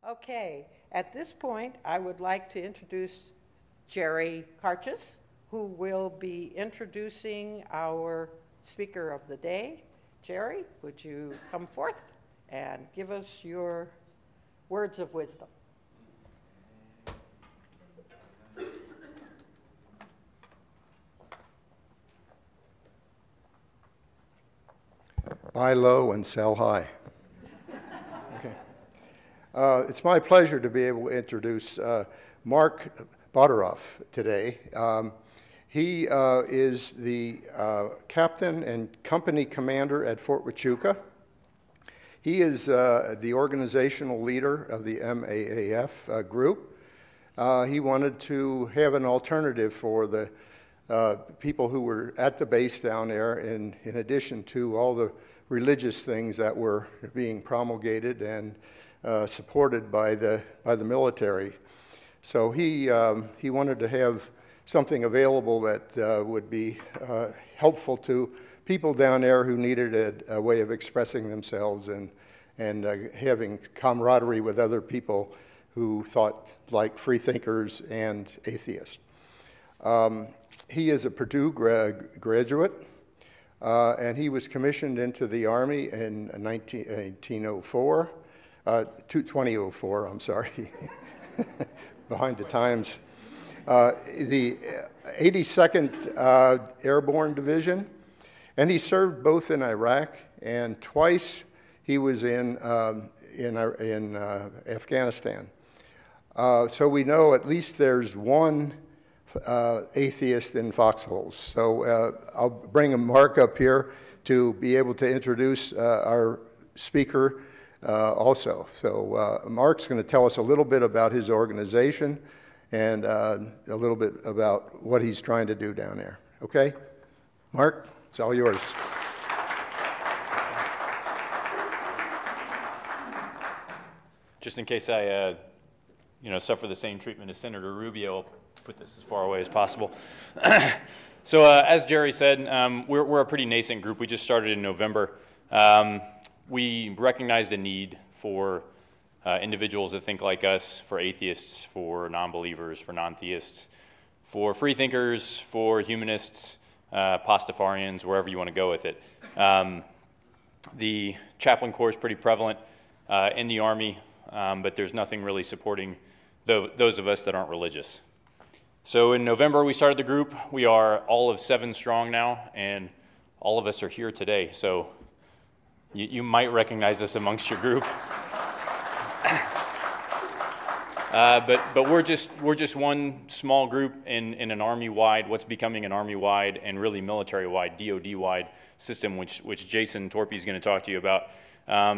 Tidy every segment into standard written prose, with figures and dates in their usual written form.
Okay, at this point, I would like to introduce Jerry Karchis, who will be introducing our speaker of the day. Jerry, would you come forth and give us your words of wisdom? Buy low and sell high. Okay. It's my pleasure to be able to introduce Mark Boderoff today. He is the captain and company commander at Fort Huachuca. He is the organizational leader of the MAAF group. He wanted to have an alternative for the people who were at the base down there, in addition to all the religious things that were being promulgated and supported by the military. So he wanted to have something available that would be helpful to people down there who needed a way of expressing themselves and having camaraderie with other people who thought like freethinkers and atheists. He is a Purdue graduate, and he was commissioned into the Army in 2004, I'm sorry, behind the times. The 82nd Airborne Division, and he served both in Iraq and twice he was in Afghanistan. So we know at least there's one atheist in foxholes. So I'll bring Mark up here to be able to introduce our speaker also. So Mark's going to tell us a little bit about his organization and a little bit about what he's trying to do down there. Okay? Mark, it's all yours. Just in case I suffer the same treatment as Senator Rubio, I'll put this as far away as possible. So as Jerry said, we're a pretty nascent group. We just started in November. We recognize the need for individuals that think like us, for atheists, for non-believers, for non-theists, for freethinkers, for humanists, Pastafarians, wherever you want to go with it. The chaplain corps is pretty prevalent in the Army, but there's nothing really supporting those of us that aren't religious. So in November, we started the group. We are all of 7 strong now, and all of us are here today. So you might recognize us amongst your group. But we're just one small group in an Army-wide, what's becoming an Army-wide and really military-wide, DoD-wide system, which Jason Torpy is going to talk to you about.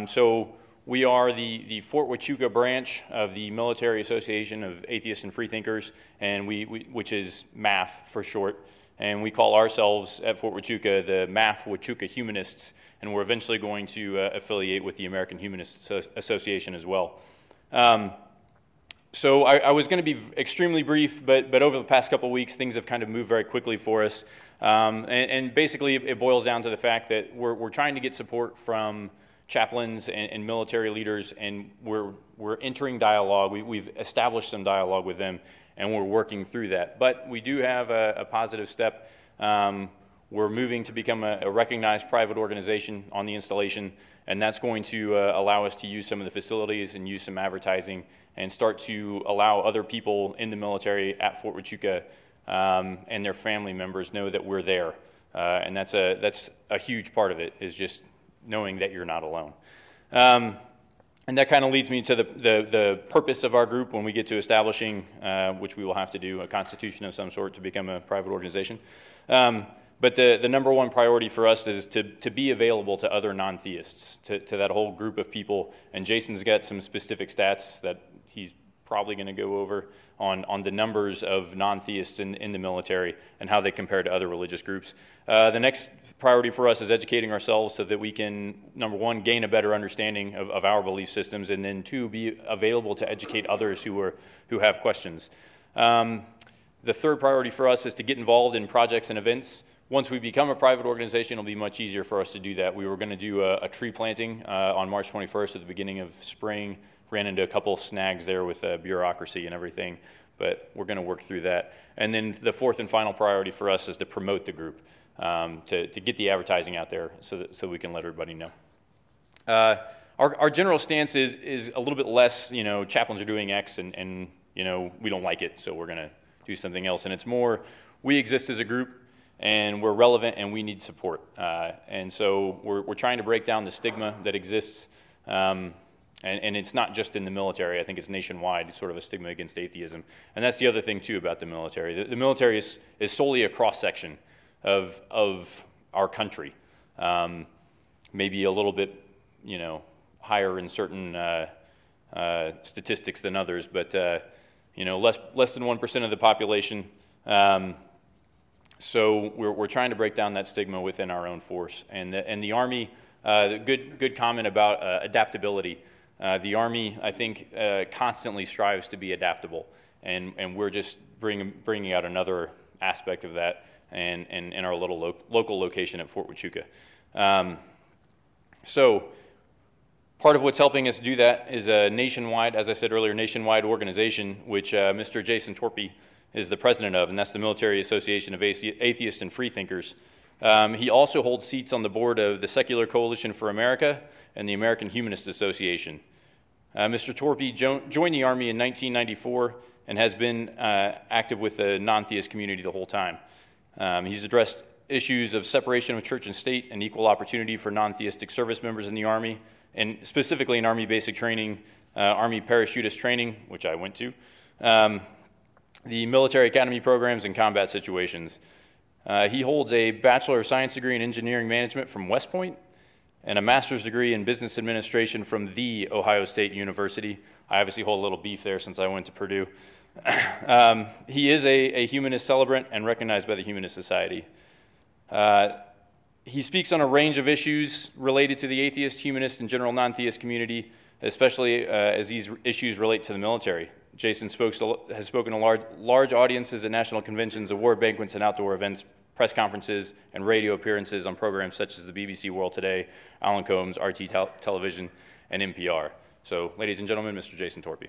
So we are the Fort Huachuca branch of the Military Association of Atheists and Freethinkers, and which is MAAF for short. And we call ourselves at Fort Huachuca the MAAF Huachuca Humanists, and we're eventually going to affiliate with the American Humanists Association as well. So I was going to be extremely brief, but over the past couple of weeks, things have kind of moved very quickly for us. And basically, it boils down to the fact that we're trying to get support from chaplains and military leaders, and we're entering dialogue. We've established some dialogue with them, and we're working through that. But we do have a positive step. We're moving to become a recognized private organization on the installation, and that's going to allow us to use some of the facilities and use some advertising and start to allow other people in the military at Fort Huachuca and their family members know that we're there. And that's a huge part of it, is just knowing that you're not alone. And that kind of leads me to the purpose of our group when we get to establishing, which we will have to do, a constitution of some sort to become a private organization. But the number one priority for us is to be available to other non-theists, to that whole group of people. And Jason's got some specific stats that he's probably going to go over on the numbers of non-theists in the military and how they compare to other religious groups. The next priority for us is educating ourselves so that we can, number one, gain a better understanding of our belief systems, and then 2, be available to educate others who have questions. The third priority for us is to get involved in projects and events. Once we become a private organization, it'll be much easier for us to do that. We were going to do a tree planting on March 21st at the beginning of spring ran into a couple snags there with bureaucracy and everything, but we're going to work through that. And then the fourth and final priority for us is to promote the group, to get the advertising out there so we can let everybody know. Our general stance is a little bit less, chaplains are doing X and we don't like it, so we're going to do something else. And it's more, we exist as a group and we're relevant and we need support. And so we're trying to break down the stigma that exists. And it's not just in the military. I think it's nationwide. It's sort of a stigma against atheism. And that's the other thing, too, about the military. The military is solely a cross-section of our country. Maybe a little bit, higher in certain statistics than others, but, less than 1% of the population. So we're trying to break down that stigma within our own force. And the Army, good comment about adaptability. The Army, I think, constantly strives to be adaptable, and we're just bringing out another aspect of that in our little local location at Fort Huachuca. So part of what's helping us do that is a nationwide, as I said earlier, nationwide organization, which Mr. Jason Torpy is the president of, and that's the Military Association of Atheists and Freethinkers. He also holds seats on the board of the Secular Coalition for America and the American Humanists Association. Mr. Torpy joined the Army in 1994 and has been active with the non-theist community the whole time. He's addressed issues of separation of church and state and equal opportunity for non-theistic service members in the Army, and specifically in Army basic training, Army parachutist training, which I went to, the military academy programs and combat situations. He holds a Bachelor of Science degree in Engineering Management from West Point and a master's degree in Business Administration from The Ohio State University. I obviously hold a little beef there since I went to Purdue. He is a humanist celebrant and recognized by the Humanist Society. He speaks on a range of issues related to the atheist, humanist, and general non-theist community, especially as these issues relate to the military. Jason has spoken to large audiences at national conventions, award banquets, and outdoor events, press conferences, and radio appearances on programs such as the BBC World Today, Alan Combs, RT Television, and NPR. So, ladies and gentlemen, Mr. Jason Torpy.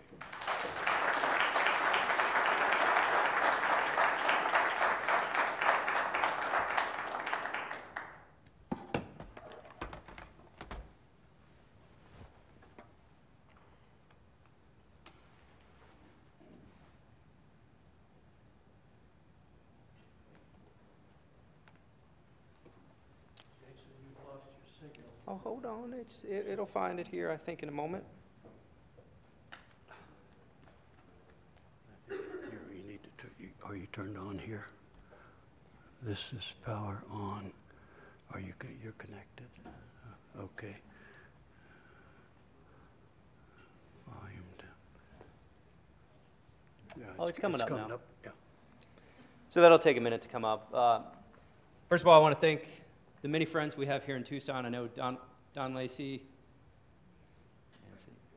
Oh, hold on. It'll find it here, I think, in a moment. Here, you need to are you turned on here? This is power on. You're connected? Okay. Volume down. Yeah, It's coming up now. Yeah. So that'll take a minute to come up. First of all, I want to thank the many friends we have here in Tucson. I know Don Lacey.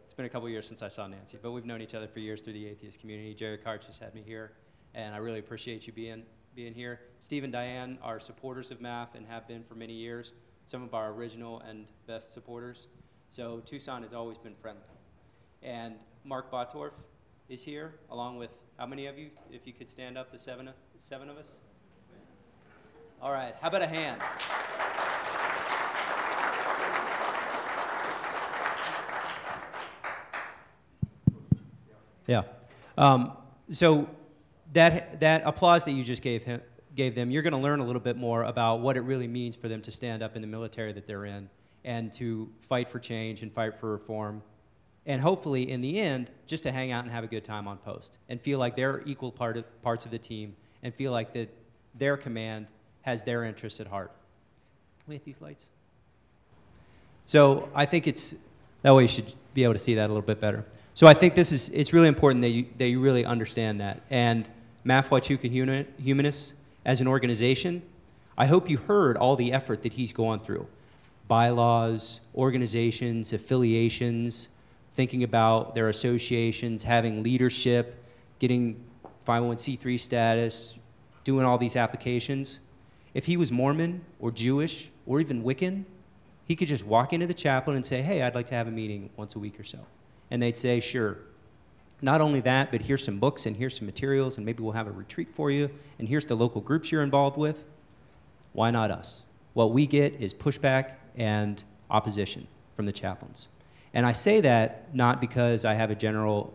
It's been a couple years since I saw Nancy, but we've known each other for years through the atheist community. Jerry Karch has had me here, and I really appreciate you being here. Steve and Diane are supporters of MAAF and have been for many years, some of our original and best supporters. So Tucson has always been friendly. And Mark Bottorff is here, along with how many of you? If you could stand up, the seven of us? All right, how about a hand? Yeah. So that applause that you just gave them, you're going to learn a little bit more about what it really means for them to stand up in the military that they're in and to fight for change and fight for reform. And hopefully, in the end, just to hang out and have a good time on post and feel like they're equal parts of the team and feel like that their command has their interests at heart. Can we hit these lights? So I think that way you should be able to see that a little bit better. So I think it's really important that you really understand that. And MAAF Huachuca Humanists, as an organization, I hope you heard all the effort that he's gone through. Bylaws, organizations, affiliations, thinking about their associations, having leadership, getting 501c3 status, doing all these applications. If he was Mormon or Jewish or even Wiccan, he could just walk into the chaplain and say, hey, I'd like to have a meeting once a week or so. And they'd say, sure. Not only that, but here's some books and here's some materials and maybe we'll have a retreat for you and here's the local groups you're involved with. Why not us? What we get is pushback and opposition from the chaplains. And I say that not because I have a general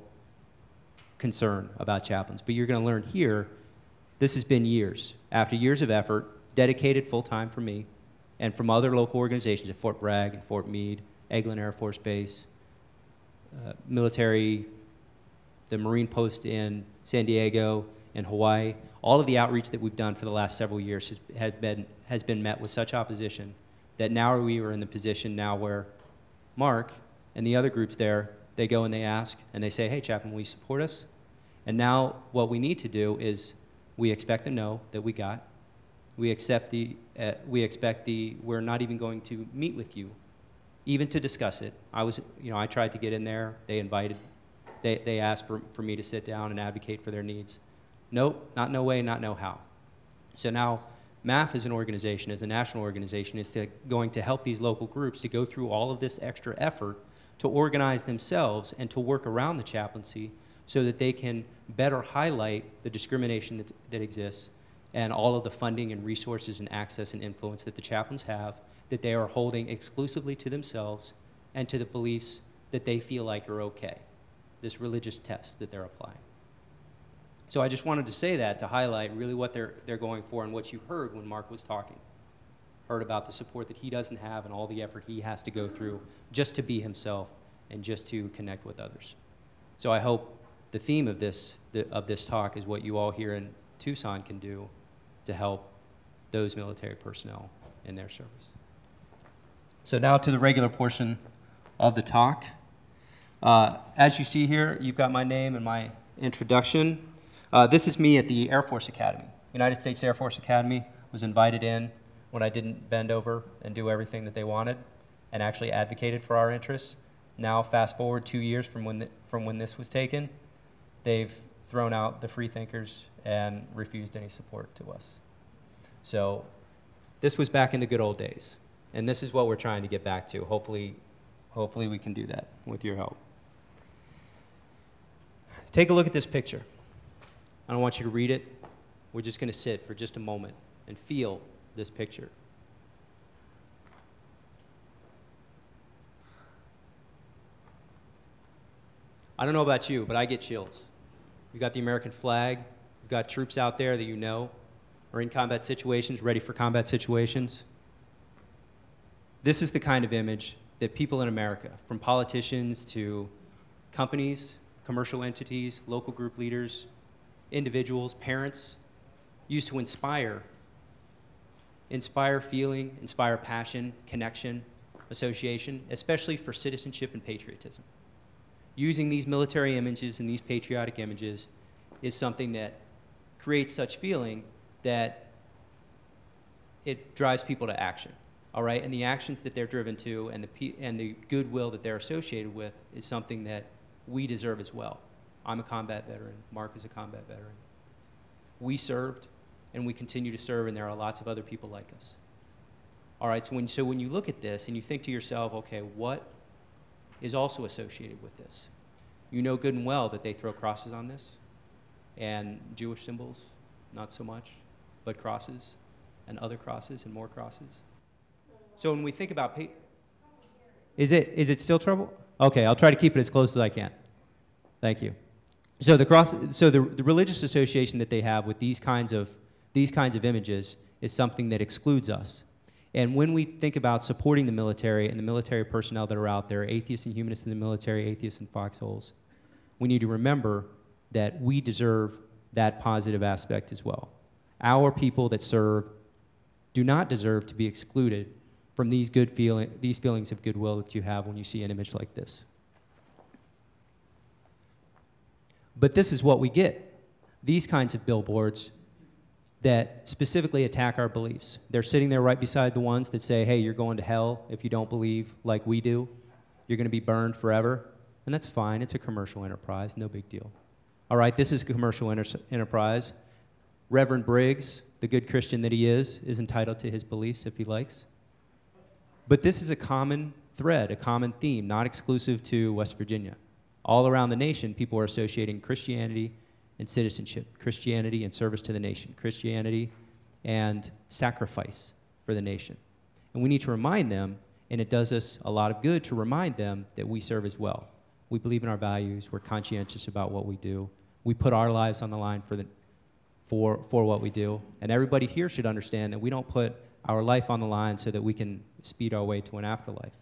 concern about chaplains, but you're going to learn here, this has been years. After years of effort, dedicated full-time for me and from other local organizations at Fort Bragg and Fort Meade, Eglin Air Force Base, military, the Marine Post in San Diego and Hawaii, all of the outreach that we've done for the last several years has been met with such opposition that now we are in the position now where Mark and the other groups there, they go and they ask and they say, hey, chaplain, will you support us? And now what we need to do is we expect the no that we got. We expect we're not even going to meet with you, even to discuss it. I tried to get in there. They asked for me to sit down and advocate for their needs. Nope, not no way, not no how. So now MAAF as an organization, as a national organization, is going to help these local groups to go through all of this extra effort to organize themselves and to work around the chaplaincy so that they can better highlight the discrimination that exists and all of the funding and resources and access and influence that the chaplains have that they are holding exclusively to themselves and to the beliefs that they feel like are okay, this religious test that they're applying. So I just wanted to say that to highlight really what they're going for and what you heard when Mark was talking. Heard about the support that he doesn't have and all the effort he has to go through just to be himself and just to connect with others. So I hope the theme of this talk is what you all here in Tucson can do to help those military personnel in their service. So now to the regular portion of the talk. As you see here, you've got my name and my introduction. This is me at the Air Force Academy. United States Air Force Academy. Was invited in when I didn't bend over and do everything that they wanted and actually advocated for our interests. Now, fast forward 2 years from when this was taken, they've thrown out the Freethinkers and refused any support to us. So this was back in the good old days, and this is what we're trying to get back to. Hopefully we can do that with your help. Take a look at this picture. I don't want you to read it. We're just going to sit for just a moment and feel this picture. I don't know about you, but I get chills. You've got the American flag. You've got troops out there that you know are in combat situations, ready for combat situations. This is the kind of image that people in America, from politicians to companies, commercial entities, local group leaders, individuals, parents, use to inspire feeling, inspire passion, connection, association, especially for citizenship and patriotism. Using these military images and these patriotic images is something that creates such feeling that it drives people to action, all right? And the actions that they're driven to and the goodwill that they're associated with is something that we deserve as well. I'm a combat veteran. Mark is a combat veteran. We served, and we continue to serve, and there are lots of other people like us. All right, so when you look at this and you think to yourself, okay, what is also associated with this? You know good and well that they throw crosses on this, and Jewish symbols, not so much, but crosses, and other crosses, and more crosses. So when we think about, is it still trouble? Okay, I'll try to keep it as close as I can. Thank you. So the religious association that they have with these kinds of images is something that excludes us. And when we think about supporting the military and the military personnel that are out there, atheists and humanists in the military, atheists and foxholes, we need to remember that we deserve that positive aspect as well. Our people that serve do not deserve to be excluded from these feelings of goodwill that you have when you see an image like this. But this is what we get, these kinds of billboards that specifically attack our beliefs. They're sitting there right beside the ones that say, hey, you're going to hell if you don't believe like we do. You're going to be burned forever. And that's fine. It's a commercial enterprise. No big deal. All right, this is a commercial enterprise. Reverend Briggs, the good Christian that he is entitled to his beliefs if he likes. But this is a common thread, a common theme, not exclusive to West Virginia. all around the nation, people are associating Christianity and citizenship, Christianity and service to the nation, Christianity and sacrifice for the nation. And we need to remind them, and it does us a lot of good to remind them that we serve as well. We believe in our values. We're conscientious about what we do. We put our lives on the line for what we do. And everybody here should understand that we don't put our life on the line so that we can speed our way to an afterlife.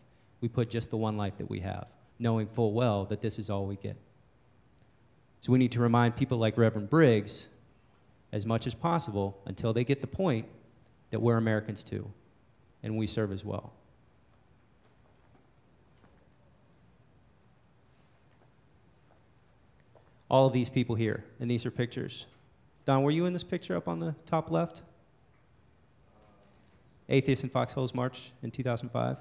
We put just the one life that we have, knowing full well that this is all we get. So we need to remind people like Reverend Briggs, as much as possible, until they get the point that we're Americans too, and we serve as well. All of these people here, and these are pictures. Don, were you in this picture up on the top left? Atheists in Foxholes March in 2005.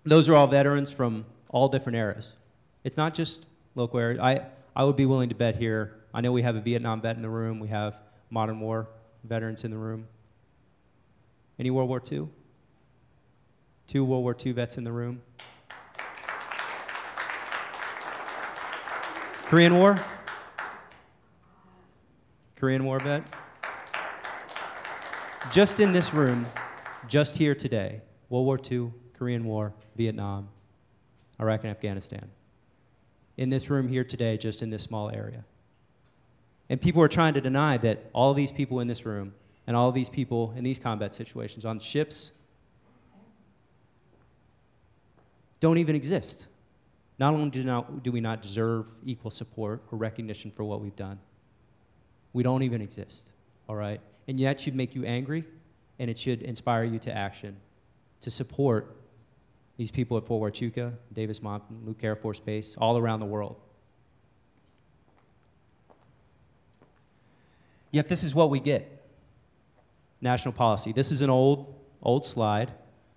Those are all veterans from all different eras. It's not just local area. I would be willing to bet here. I know we have a Vietnam vet in the room. We have modern war veterans in the room. Any World War II? 2 World War II vets in the room. Korean War? Korean War vet? Just in this room, just here today, World War II, Korean War, Vietnam, Iraq and Afghanistan. In this room here today, just in this small area. And people are trying to deny that all these people in this room and all these people in these combat situations on ships don't even exist. Not only do we not deserve equal support or recognition for what we've done, we don't even exist, all right? And yet should make you angry, and it should inspire you to action, to support these people at Fort Huachuca, Davis Mountain, Luke Air Force Base, all around the world. Yet this is what we get. National policy. This is an old slide,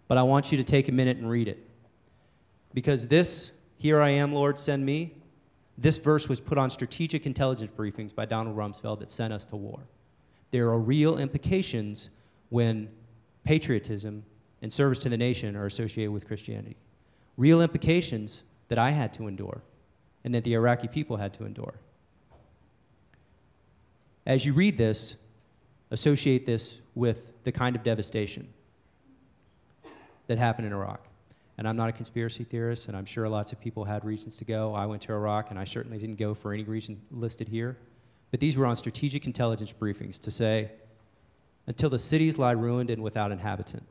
but I want you to take a minute and read it. Because this, "Here I am, Lord, send me," this verse was put on strategic intelligence briefings by Donald Rumsfeld that sent us to war. There are real implications when patriotism and service to the nation are associated with Christianity. Real implications that I had to endure and that the Iraqi people had to endure. As you read this, associate this with the kind of devastation that happened in Iraq. And I'm not a conspiracy theorist, and I'm sure lots of people had reasons to go. I went to Iraq, and I certainly didn't go for any reason listed here. But these were on strategic intelligence briefings to say, until the cities lie ruined and without inhabitant,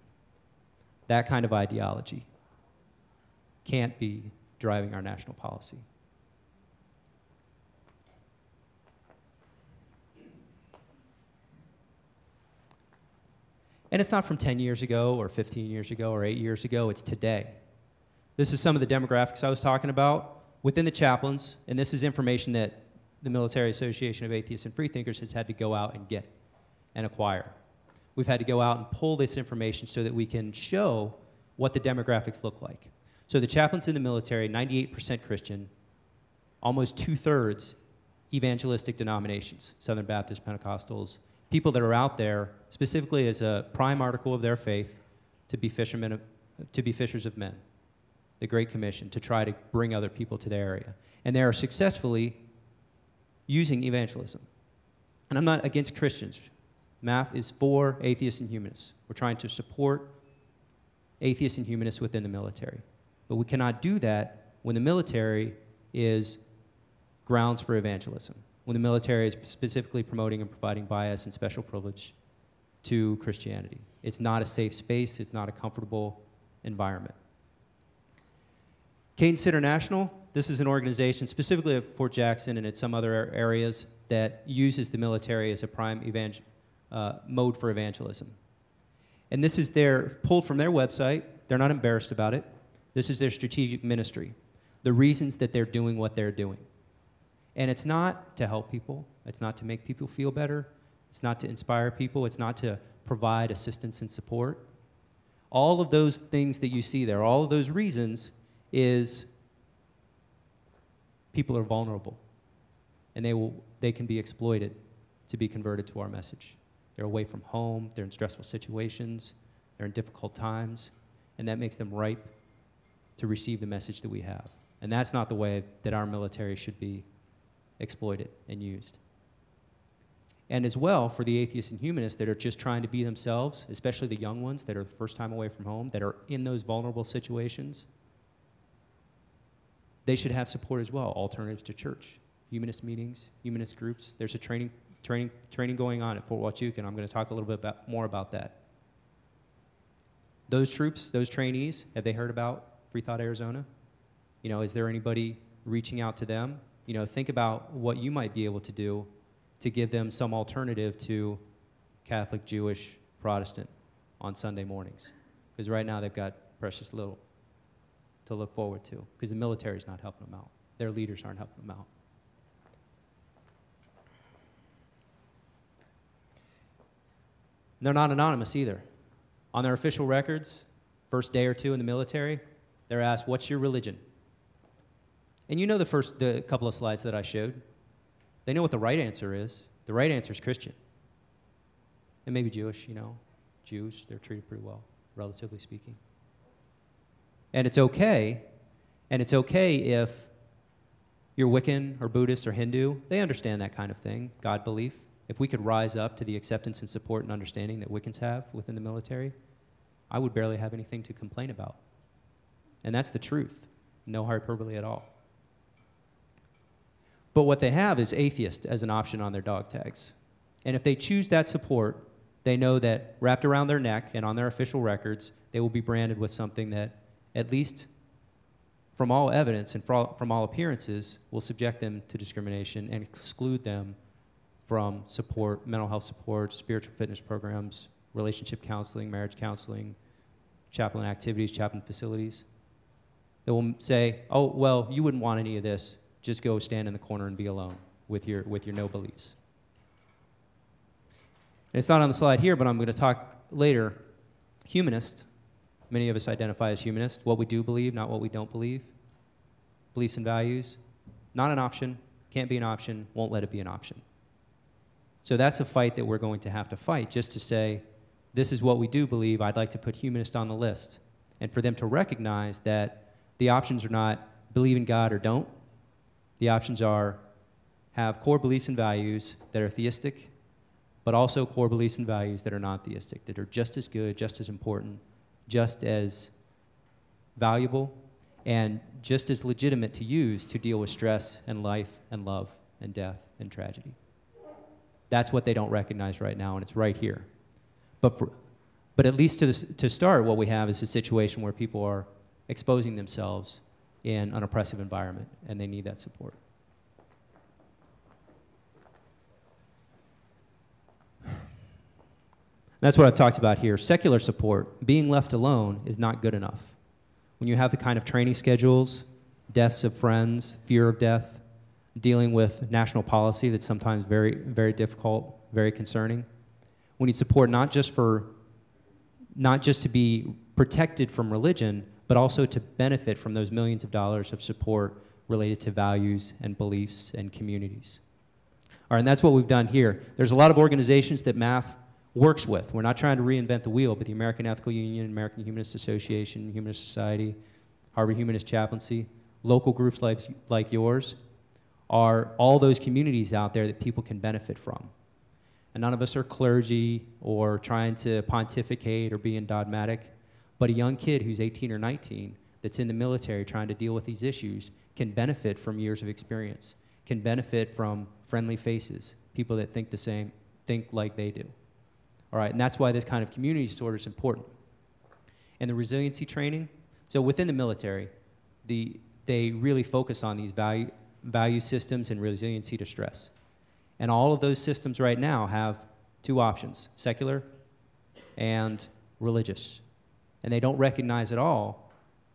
that kind of ideology can't be driving our national policy. And it's not from 10 years ago or 15 years ago or 8 years ago, it's today. This is some of the demographics I was talking about within the chaplains, and this is information that the Military Association of Atheists and Freethinkers has had to go out and get and acquire. We've had to go out and pull this information so that we can show what the demographics look like. So the chaplains in the military, 98% Christian, almost 2/3 evangelistic denominations, Southern Baptists, Pentecostals, people that are out there specifically as a prime article of their faith to be fishermen, to be fishers of men, the Great Commission, to try to bring other people to their area. And they are successfully using evangelism. And I'm not against Christians. MAAF is for atheists and humanists. We're trying to support atheists and humanists within the military. But we cannot do that when the military is grounds for evangelism, when the military is specifically promoting and providing bias and special privilege to Christianity. It's not a safe space. It's not a comfortable environment. Cadence International, this is an organization specifically at Fort Jackson and at some other areas that uses the military as a prime mode for evangelism. And this is pulled from their website. They're not embarrassed about it. This is their strategic ministry, the reasons that they're doing what they're doing. And it's not to help people. It's not to make people feel better. It's not to inspire people. It's not to provide assistance and support. All of those things that you see there, all of those reasons is people are vulnerable. And they can be exploited to be converted to our message. They're away from home. They're in stressful situations. They're in difficult times. And that makes them ripe to receive the message that we have. And that's not the way that our military should be exploited and used. And as well, for the atheists and humanists that are just trying to be themselves, especially the young ones that are the first time away from home, that are in those vulnerable situations, they should have support as well, alternatives to church, humanist meetings, humanist groups. There's a training going on at Fort Huachuca, and I'm going to talk a little bit more about that. Those troops, those trainees, have they heard about Free Thought Arizona? You know, is there anybody reaching out to them? You know, think about what you might be able to do to give them some alternative to Catholic, Jewish, Protestant on Sunday mornings. Because right now they've got precious little to look forward to, because the military's not helping them out. Their leaders aren't helping them out. They're not anonymous either. On their official records, first day or two in the military, they're asked, what's your religion? And you know the couple of slides that I showed. They know what the right answer is. The right answer is Christian. And maybe Jewish, you know. Jews, they're treated pretty well, relatively speaking. And it's okay if you're Wiccan or Buddhist or Hindu. They understand that kind of thing, God belief. If we could rise up to the acceptance and support and understanding that Wiccans have within the military, I would barely have anything to complain about. And that's the truth. No hyperbole at all. But what they have is atheist as an option on their dog tags. And if they choose that support, they know that wrapped around their neck and on their official records, they will be branded with something that, at least from all evidence and from all appearances, will subject them to discrimination and exclude them from support, mental health support, spiritual fitness programs, relationship counseling, marriage counseling, chaplain activities, chaplain facilities. They will say, oh, well, you wouldn't want any of this. Just go stand in the corner and be alone with your no beliefs. And it's not on the slide here, but I'm going to talk later. Humanist, many of us identify as humanist. What we do believe, not what we don't believe. Beliefs and values, not an option, can't be an option, won't let it be an option. So that's a fight that we're going to have to fight, just to say, this is what we do believe, I'd like to put humanist on the list. And for them to recognize that the options are not believe in God or don't. The options are have core beliefs and values that are theistic, but also core beliefs and values that are not theistic, that are just as good, just as important, just as valuable, and just as legitimate to use to deal with stress and life and love and death and tragedy. That's what they don't recognize right now, and it's right here. But at least to start, what we have is a situation where people are exposing themselves in an oppressive environment, and they need that support. That's what I've talked about here. Secular support, being left alone, is not good enough. When you have the kind of training schedules, deaths of friends, fear of death, dealing with national policy that's sometimes very, very difficult, very concerning, we need support not just to be protected from religion, but also to benefit from those millions of dollars of support related to values and beliefs and communities. All right, and that's what we've done here. There's a lot of organizations that MAAF works with. We're not trying to reinvent the wheel, but the American Ethical Union, American Humanist Association, Humanist Society, Harvard Humanist Chaplaincy, local groups like yours are all those communities out there that people can benefit from. And none of us are clergy or trying to pontificate or being dogmatic. But a young kid who's 18 or 19 that's in the military trying to deal with these issues can benefit from years of experience, can benefit from friendly faces, people that think like they do. All right, and that's why this kind of community support is important. And the resiliency training, so within the military, they really focus on these value systems and resiliency to stress. And all of those systems right now have two options, secular and religious. And they don't recognize at all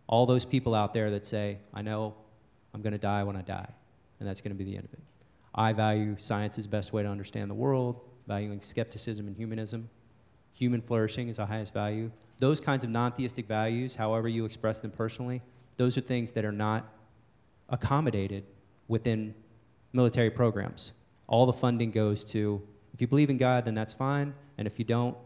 those people out there that say, I know I'm going to die when I die, and that's going to be the end of it. I value science's best way to understand the world, valuing skepticism and humanism. Human flourishing is the highest value. Those kinds of non-theistic values, however you express them personally, those are things that are not accommodated within military programs. All the funding goes to, if you believe in God, then that's fine, and if you don't,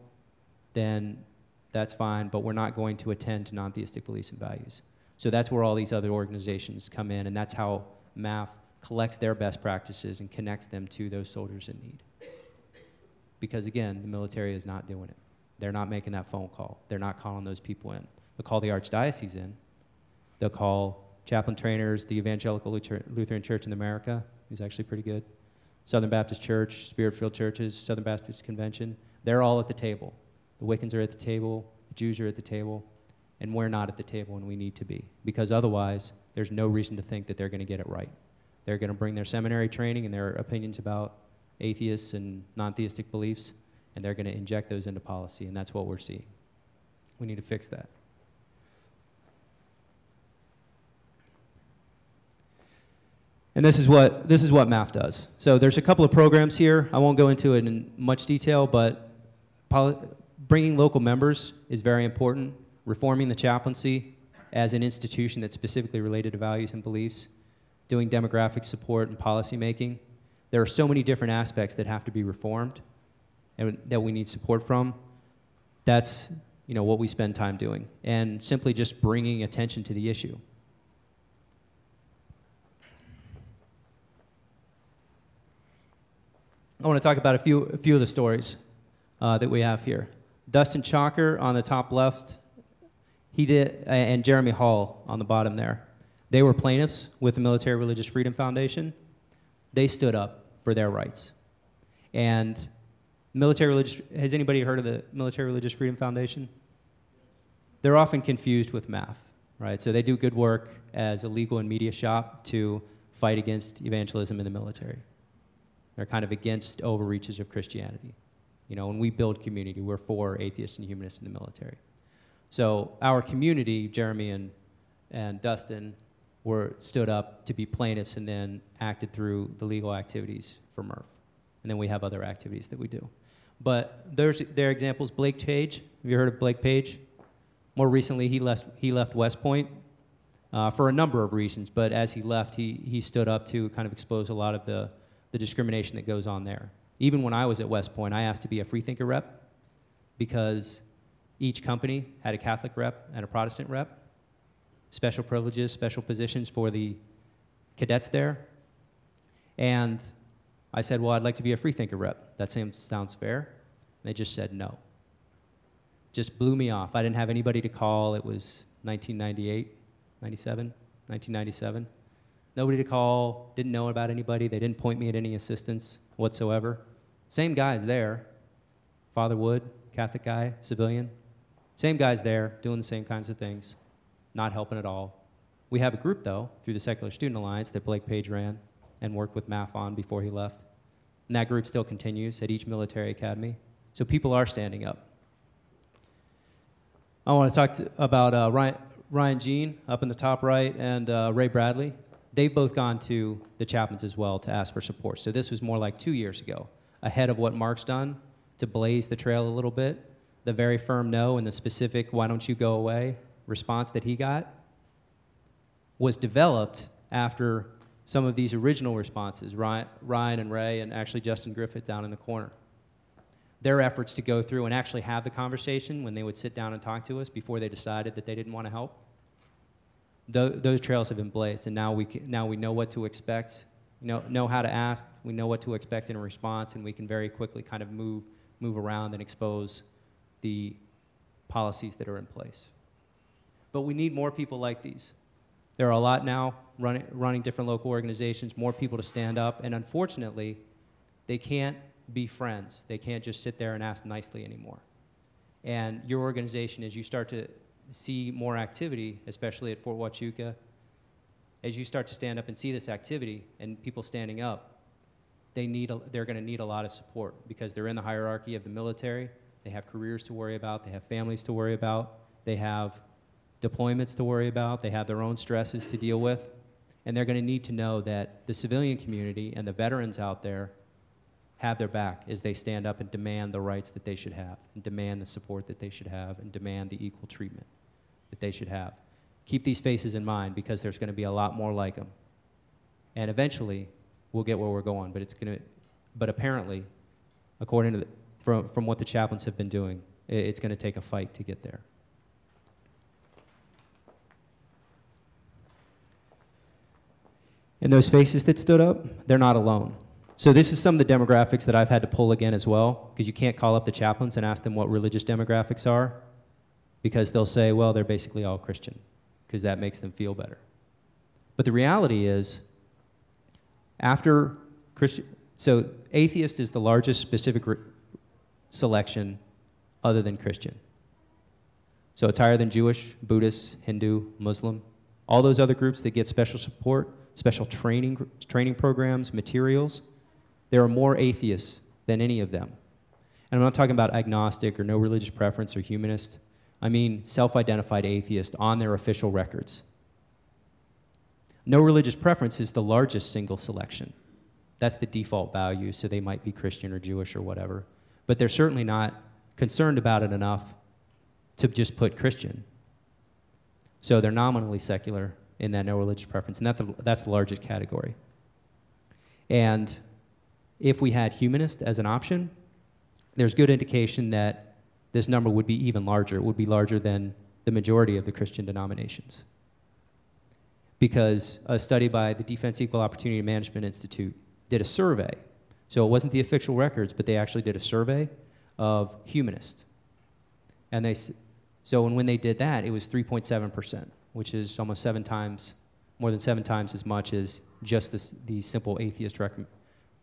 then that's fine, but we're not going to attend to non-theistic beliefs and values. So that's where all these other organizations come in, and that's how MAAF collects their best practices and connects them to those soldiers in need. Because again, the military is not doing it. They're not making that phone call. They're not calling those people in. They'll call the Archdiocese in. They'll call chaplain trainers, the Evangelical Lutheran Church in America, who's actually pretty good, Southern Baptist Church, Spirit-filled churches, Southern Baptist Convention. They're all at the table. The Wiccans are at the table, the Jews are at the table, and we're not at the table, and we need to be. Because otherwise, there's no reason to think that they're going to get it right. They're going to bring their seminary training and their opinions about atheists and non-theistic beliefs, and they're going to inject those into policy, and that's what we're seeing. We need to fix that. And this is what MAAF does. So there's a couple of programs here. I won't go into it in much detail, but bringing local members is very important. Reforming the chaplaincy as an institution that's specifically related to values and beliefs. Doing demographic support and policy making. There are so many different aspects that have to be reformed and that we need support from. That's what we spend time doing. And simply just bringing attention to the issue. I want to talk about a few of the stories that we have here. Dustin Chalker on the top left, he did, and Jeremy Hall on the bottom there. They were plaintiffs with the Military Religious Freedom Foundation. They stood up for their rights. And has anybody heard of the Military Religious Freedom Foundation? They're often confused with MAAF, right? So they do good work as a legal and media shop to fight against evangelism in the military. They're kind of against overreaches of Christianity. When we build community, we're for atheists and humanists in the military. So our community, Jeremy and Dustin, stood up to be plaintiffs and then acted through the legal activities for MAAF. And then we have other activities that we do. But there are examples. Blake Page, have you heard of Blake Page? More recently, he left West Point for a number of reasons. But as he left, he stood up to kind of expose a lot of the discrimination that goes on there. Even when I was at West Point, I asked to be a Freethinker rep because each company had a Catholic rep and a Protestant rep, special privileges, special positions for the cadets there. And I said, well, I'd like to be a Freethinker rep. That sounds fair. And they just said no. Just blew me off. I didn't have anybody to call. It was 1997. Nobody to call, didn't know about anybody. They didn't point me at any assistance whatsoever. Same guys there. Father Wood, Catholic guy, civilian. Same guys there, doing the same kinds of things, not helping at all. We have a group, though, through the Secular Student Alliance that Blake Page ran and worked with MAAF on before he left. And that group still continues at each military academy. So people are standing up. I want to talk about Ryan Jean up in the top right and Ray Bradley. They've both gone to the chaplains as well to ask for support. So this was more like 2 years ago, ahead of what Mark's done to blaze the trail a little bit. The very firm no and the specific why don't you go away response that he got was developed after some of these original responses, Ryan and Ray and actually Justin Griffith down in the corner. Their efforts to go through and actually have the conversation when they would sit down and talk to us before they decided that they didn't want to help. Those trails have been blazed, and now we know what to expect, know how to ask, we know what to expect in a response, and we can very quickly kind of move around and expose the policies that are in place. But we need more people like these. There are a lot now running different local organizations, more people to stand up, and unfortunately, they can't be friends. They can't just sit there and ask nicely anymore. And your organization, as you start to see more activity, especially at Fort Huachuca, as you start to stand up and see this activity and people standing up, they're going to need a lot of support because they're in the hierarchy of the military. They have careers to worry about. They have families to worry about. They have deployments to worry about. They have their own stresses to deal with. And they're going to need to know that the civilian community and the veterans out there have their back as they stand up and demand the rights that they should have, and demand the support that they should have, and demand the equal treatment that they should have. Keep these faces in mind because there's going to be a lot more like them. And eventually, we'll get where we're going, but apparently, according to from what the chaplains have been doing, it's going to take a fight to get there. And those faces that stood up, they're not alone. So this is some of the demographics that I've had to pull again as well, because you can't call up the chaplains and ask them what religious demographics are, because they'll say, well, they're basically all Christian, because that makes them feel better. But the reality is, after Christian, so atheist is the largest specific selection other than Christian. So it's higher than Jewish, Buddhist, Hindu, Muslim. All those other groups that get special support, special training programs, materials, there are more atheists than any of them. And I'm not talking about agnostic or no religious preference or humanist. I mean self-identified atheist on their official records. No religious preference is the largest single selection. That's the default value, so they might be Christian or Jewish or whatever. But they're certainly not concerned about it enough to just put Christian. So they're nominally secular in that no religious preference, and that's the largest category. And if we had humanist as an option, there's good indication that this number would be even larger. It would be larger than the majority of the Christian denominations. Because a study by the Defense Equal Opportunity Management Institute did a survey. So it wasn't the official records, but they actually did a survey of humanists. And when they did that, it was 3.7%, which is almost more than 7 times as much as just these simple atheist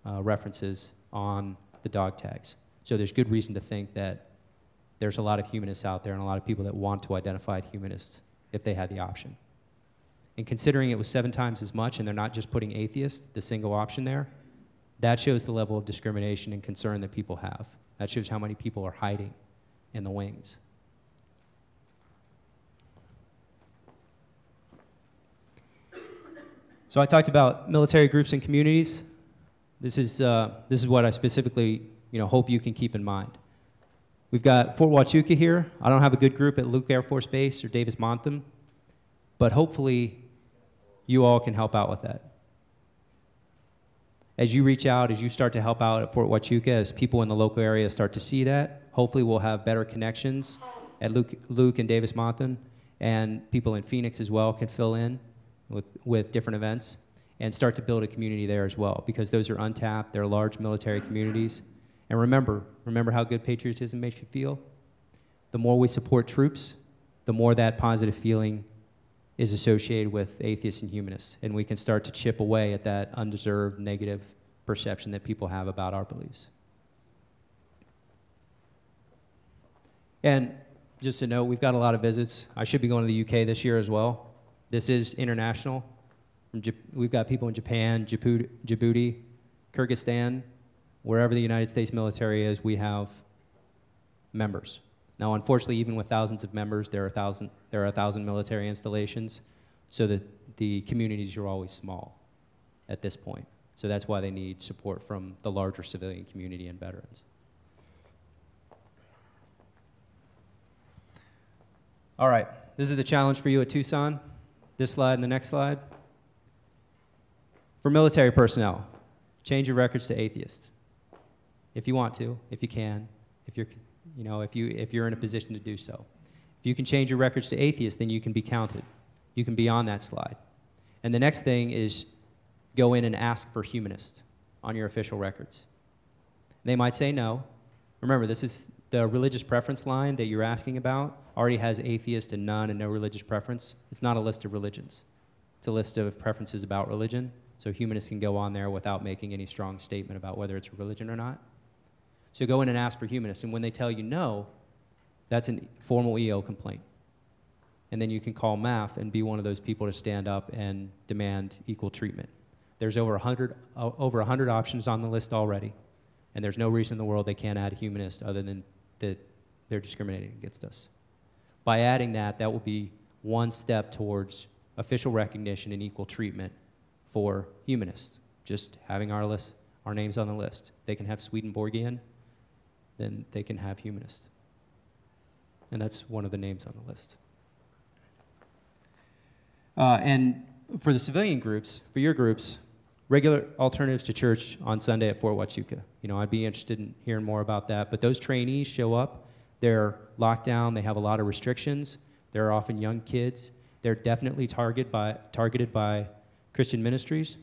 references on the dog tags. So there's good reason to think that there's a lot of humanists out there and a lot of people that want to identify as humanists if they had the option. And considering it was 7 times as much and they're not just putting atheist, the single option there, that shows the level of discrimination and concern that people have. That shows how many people are hiding in the wings. So I talked about military groups and communities. This is what I specifically hope you can keep in mind. We've got Fort Huachuca here. I don't have a good group at Luke Air Force Base or Davis-Monthan, but hopefully you all can help out with that. As you reach out, as you start to help out at Fort Huachuca, as people in the local area start to see that, hopefully we'll have better connections at Luke and Davis-Monthan, and people in Phoenix as well can fill in with different events and start to build a community there as well, because those are untapped, they're large military communities. And remember how good patriotism makes you feel? The more we support troops, the more that positive feeling is associated with atheists and humanists, and we can start to chip away at that undeserved negative perception that people have about our beliefs. And just to note, we've got a lot of visits. I should be going to the UK this year as well. This is international. We've got people in Japan, Djibouti, Kyrgyzstan, wherever the United States military is, we have members. Now, unfortunately, even with thousands of members, there are 1,000 military installations, so the communities are always small at this point. So that's why they need support from the larger civilian community and veterans. All right, this is the challenge for you at Tucson. This slide and the next slide. For military personnel, change your records to atheist. If you want to, if you can, if you're in a position to do so. If you can change your records to atheist, then you can be counted. You can be on that slide. And the next thing is go in and ask for humanist on your official records. They might say no. Remember, this is the religious preference line that you're asking about already has atheist and none and no religious preference. It's not a list of religions. It's a list of preferences about religion. So humanists can go on there without making any strong statement about whether it's a religion or not. So go in and ask for humanists, and when they tell you no, that's a formal EO complaint. And then you can call MAAF and be one of those people to stand up and demand equal treatment. There's over 100 options on the list already, and there's no reason in the world they can't add a humanist other than that they're discriminating against us. By adding that, that will be one step towards official recognition and equal treatment for humanists, just having our names on the list. They can have Swedenborgian, then they can have humanist. And that's one of the names on the list. And for the civilian groups, for your groups, regular alternatives to church on Sunday at Fort Huachuca. I'd be interested in hearing more about that. But those trainees show up, they're locked down, they have a lot of restrictions, they're often young kids, they're definitely targeted by Christian ministries,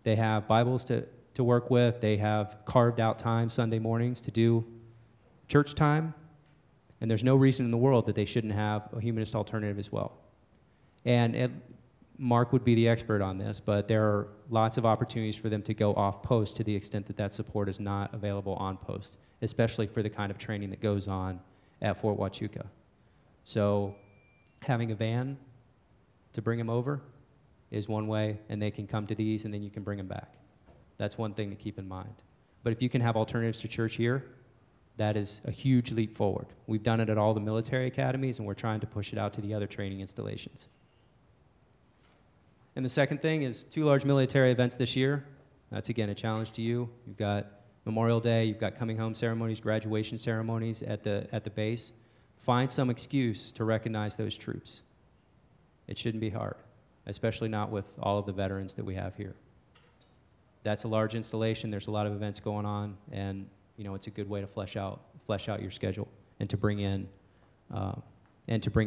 They have Bibles to work with. They have carved out time Sunday mornings to do church time. And there's no reason in the world that they shouldn't have a humanist alternative as well. And Mark would be the expert on this, but there are lots of opportunities for them to go off post to the extent that that support is not available on post, especially for the kind of training that goes on at Fort Huachuca. So having a van to bring them over is one way, and they can come to these, and then you can bring them back. That's one thing to keep in mind. But if you can have alternatives to church here, that is a huge leap forward. We've done it at all the military academies, and we're trying to push it out to the other training installations. And the second thing is 2 large military events this year. That's, again, a challenge to you. You've got Memorial Day, you've got coming home ceremonies, graduation ceremonies at the base. Find some excuse to recognize those troops. It shouldn't be hard, especially not with all of the veterans that we have here. That's a large installation. There's a lot of events going on, and it's a good way to flesh out your schedule and to bring in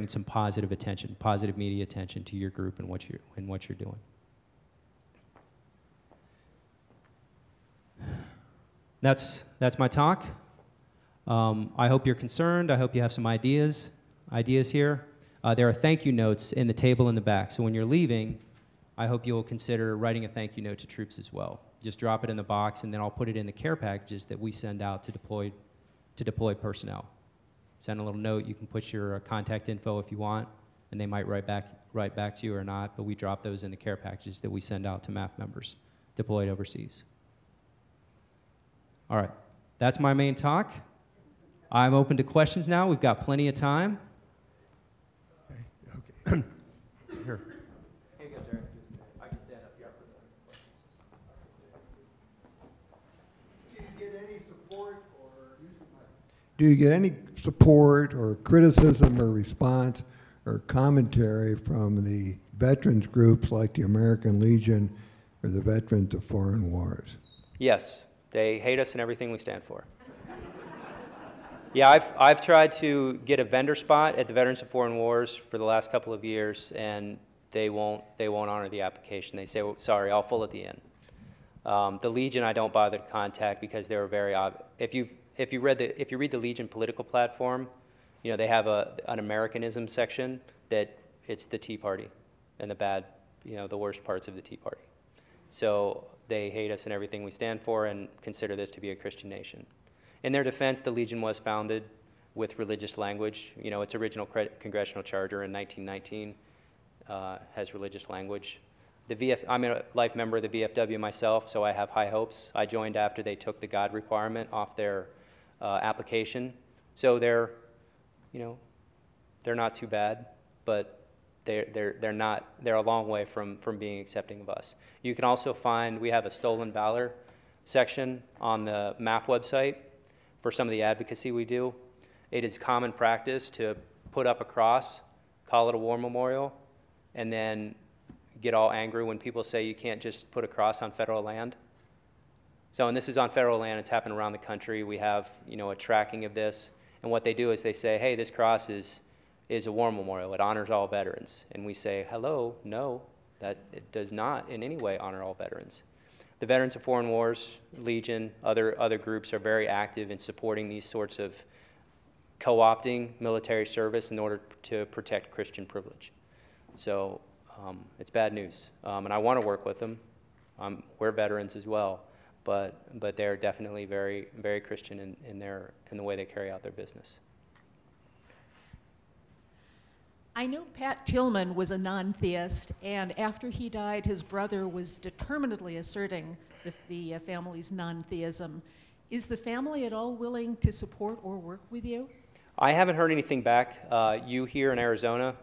some positive attention, positive media attention to your group and what you're doing. That's my talk. I hope you're concerned. I hope you have some ideas here. There are thank you notes in the table in the back. So when you're leaving, I hope you'll consider writing a thank you note to troops as well. Just drop it in the box, and then I'll put it in the care packages that we send out to deploy personnel. Send a little note. You can put your contact info if you want, and they might write back to you or not, but we drop those in the care packages that we send out to MAAF members deployed overseas. All right, that's my main talk. I'm open to questions now. We've got plenty of time. Okay. Here. Here you go, Jerry. I can stand up here for the questions. Do you get any support or criticism or response or commentary from the veterans groups like the American Legion or the Veterans of Foreign Wars? Yes, they hate us and everything we stand for. Yeah, I've tried to get a vendor spot at the Veterans of Foreign Wars for the last couple of years, and they won't honor the application. They say, well, sorry, I'll fill at the end. The Legion I don't bother to contact because they were very obvious. If you read the Legion political platform, they have an Americanism section that it's the Tea Party and the worst parts of the Tea Party. So they hate us and everything we stand for and consider this to be a Christian nation. In their defense, the Legion was founded with religious language. Its original congressional charter in 1919 has religious language. I'm a life member of the VFW myself, so I have high hopes. I joined after they took the God requirement off their application. So they're not too bad, but they're a long way from being accepting of us. You can also find, we have a Stolen Valor section on the MAAF website for some of the advocacy we do. It is common practice to put up a cross, call it a war memorial, and then get all angry when people say you can't just put a cross on federal land. So, and this is on federal land, it's happened around the country. We have, a tracking of this. And what they do is they say, hey, this cross is a war memorial. It honors all veterans. And we say, hello, no, that it does not in any way honor all veterans. The Veterans of Foreign Wars, Legion, other groups are very active in supporting these sorts of co-opting military service in order to protect Christian privilege. So it's bad news. And I want to work with them. We're veterans as well. But they're definitely very, very Christian in the way they carry out their business. I know Pat Tillman was a non-theist, and after he died, his brother was determinedly asserting the family's non-theism. Is the family at all willing to support or work with you? I haven't heard anything back. You here in Arizona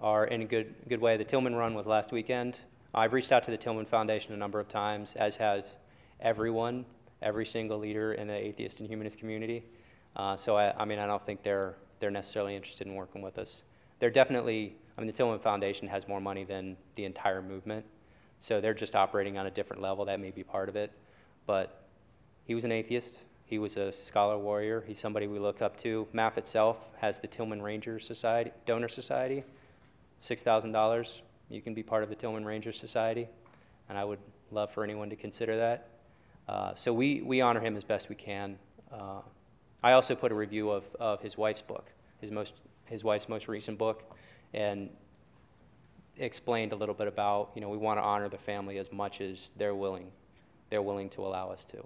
are in a good way. The Tillman run was last weekend. I've reached out to the Tillman Foundation a number of times, as has everyone, every single leader in the atheist and humanist community. So I don't think they're necessarily interested in working with us. They're definitely, the Tillman Foundation has more money than the entire movement, so they're just operating on a different level. That may be part of it. But he was an atheist. He was a scholar warrior. He's somebody we look up to. MAAF itself has the Tillman Ranger Society, Donor Society, $6,000. You can be part of the Tillman Ranger Society, and I would love for anyone to consider that. So we honor him as best we can. I also put a review of his wife's book, his wife's most recent book, and explained a little bit about, we want to honor the family as much as they're willing to allow us to.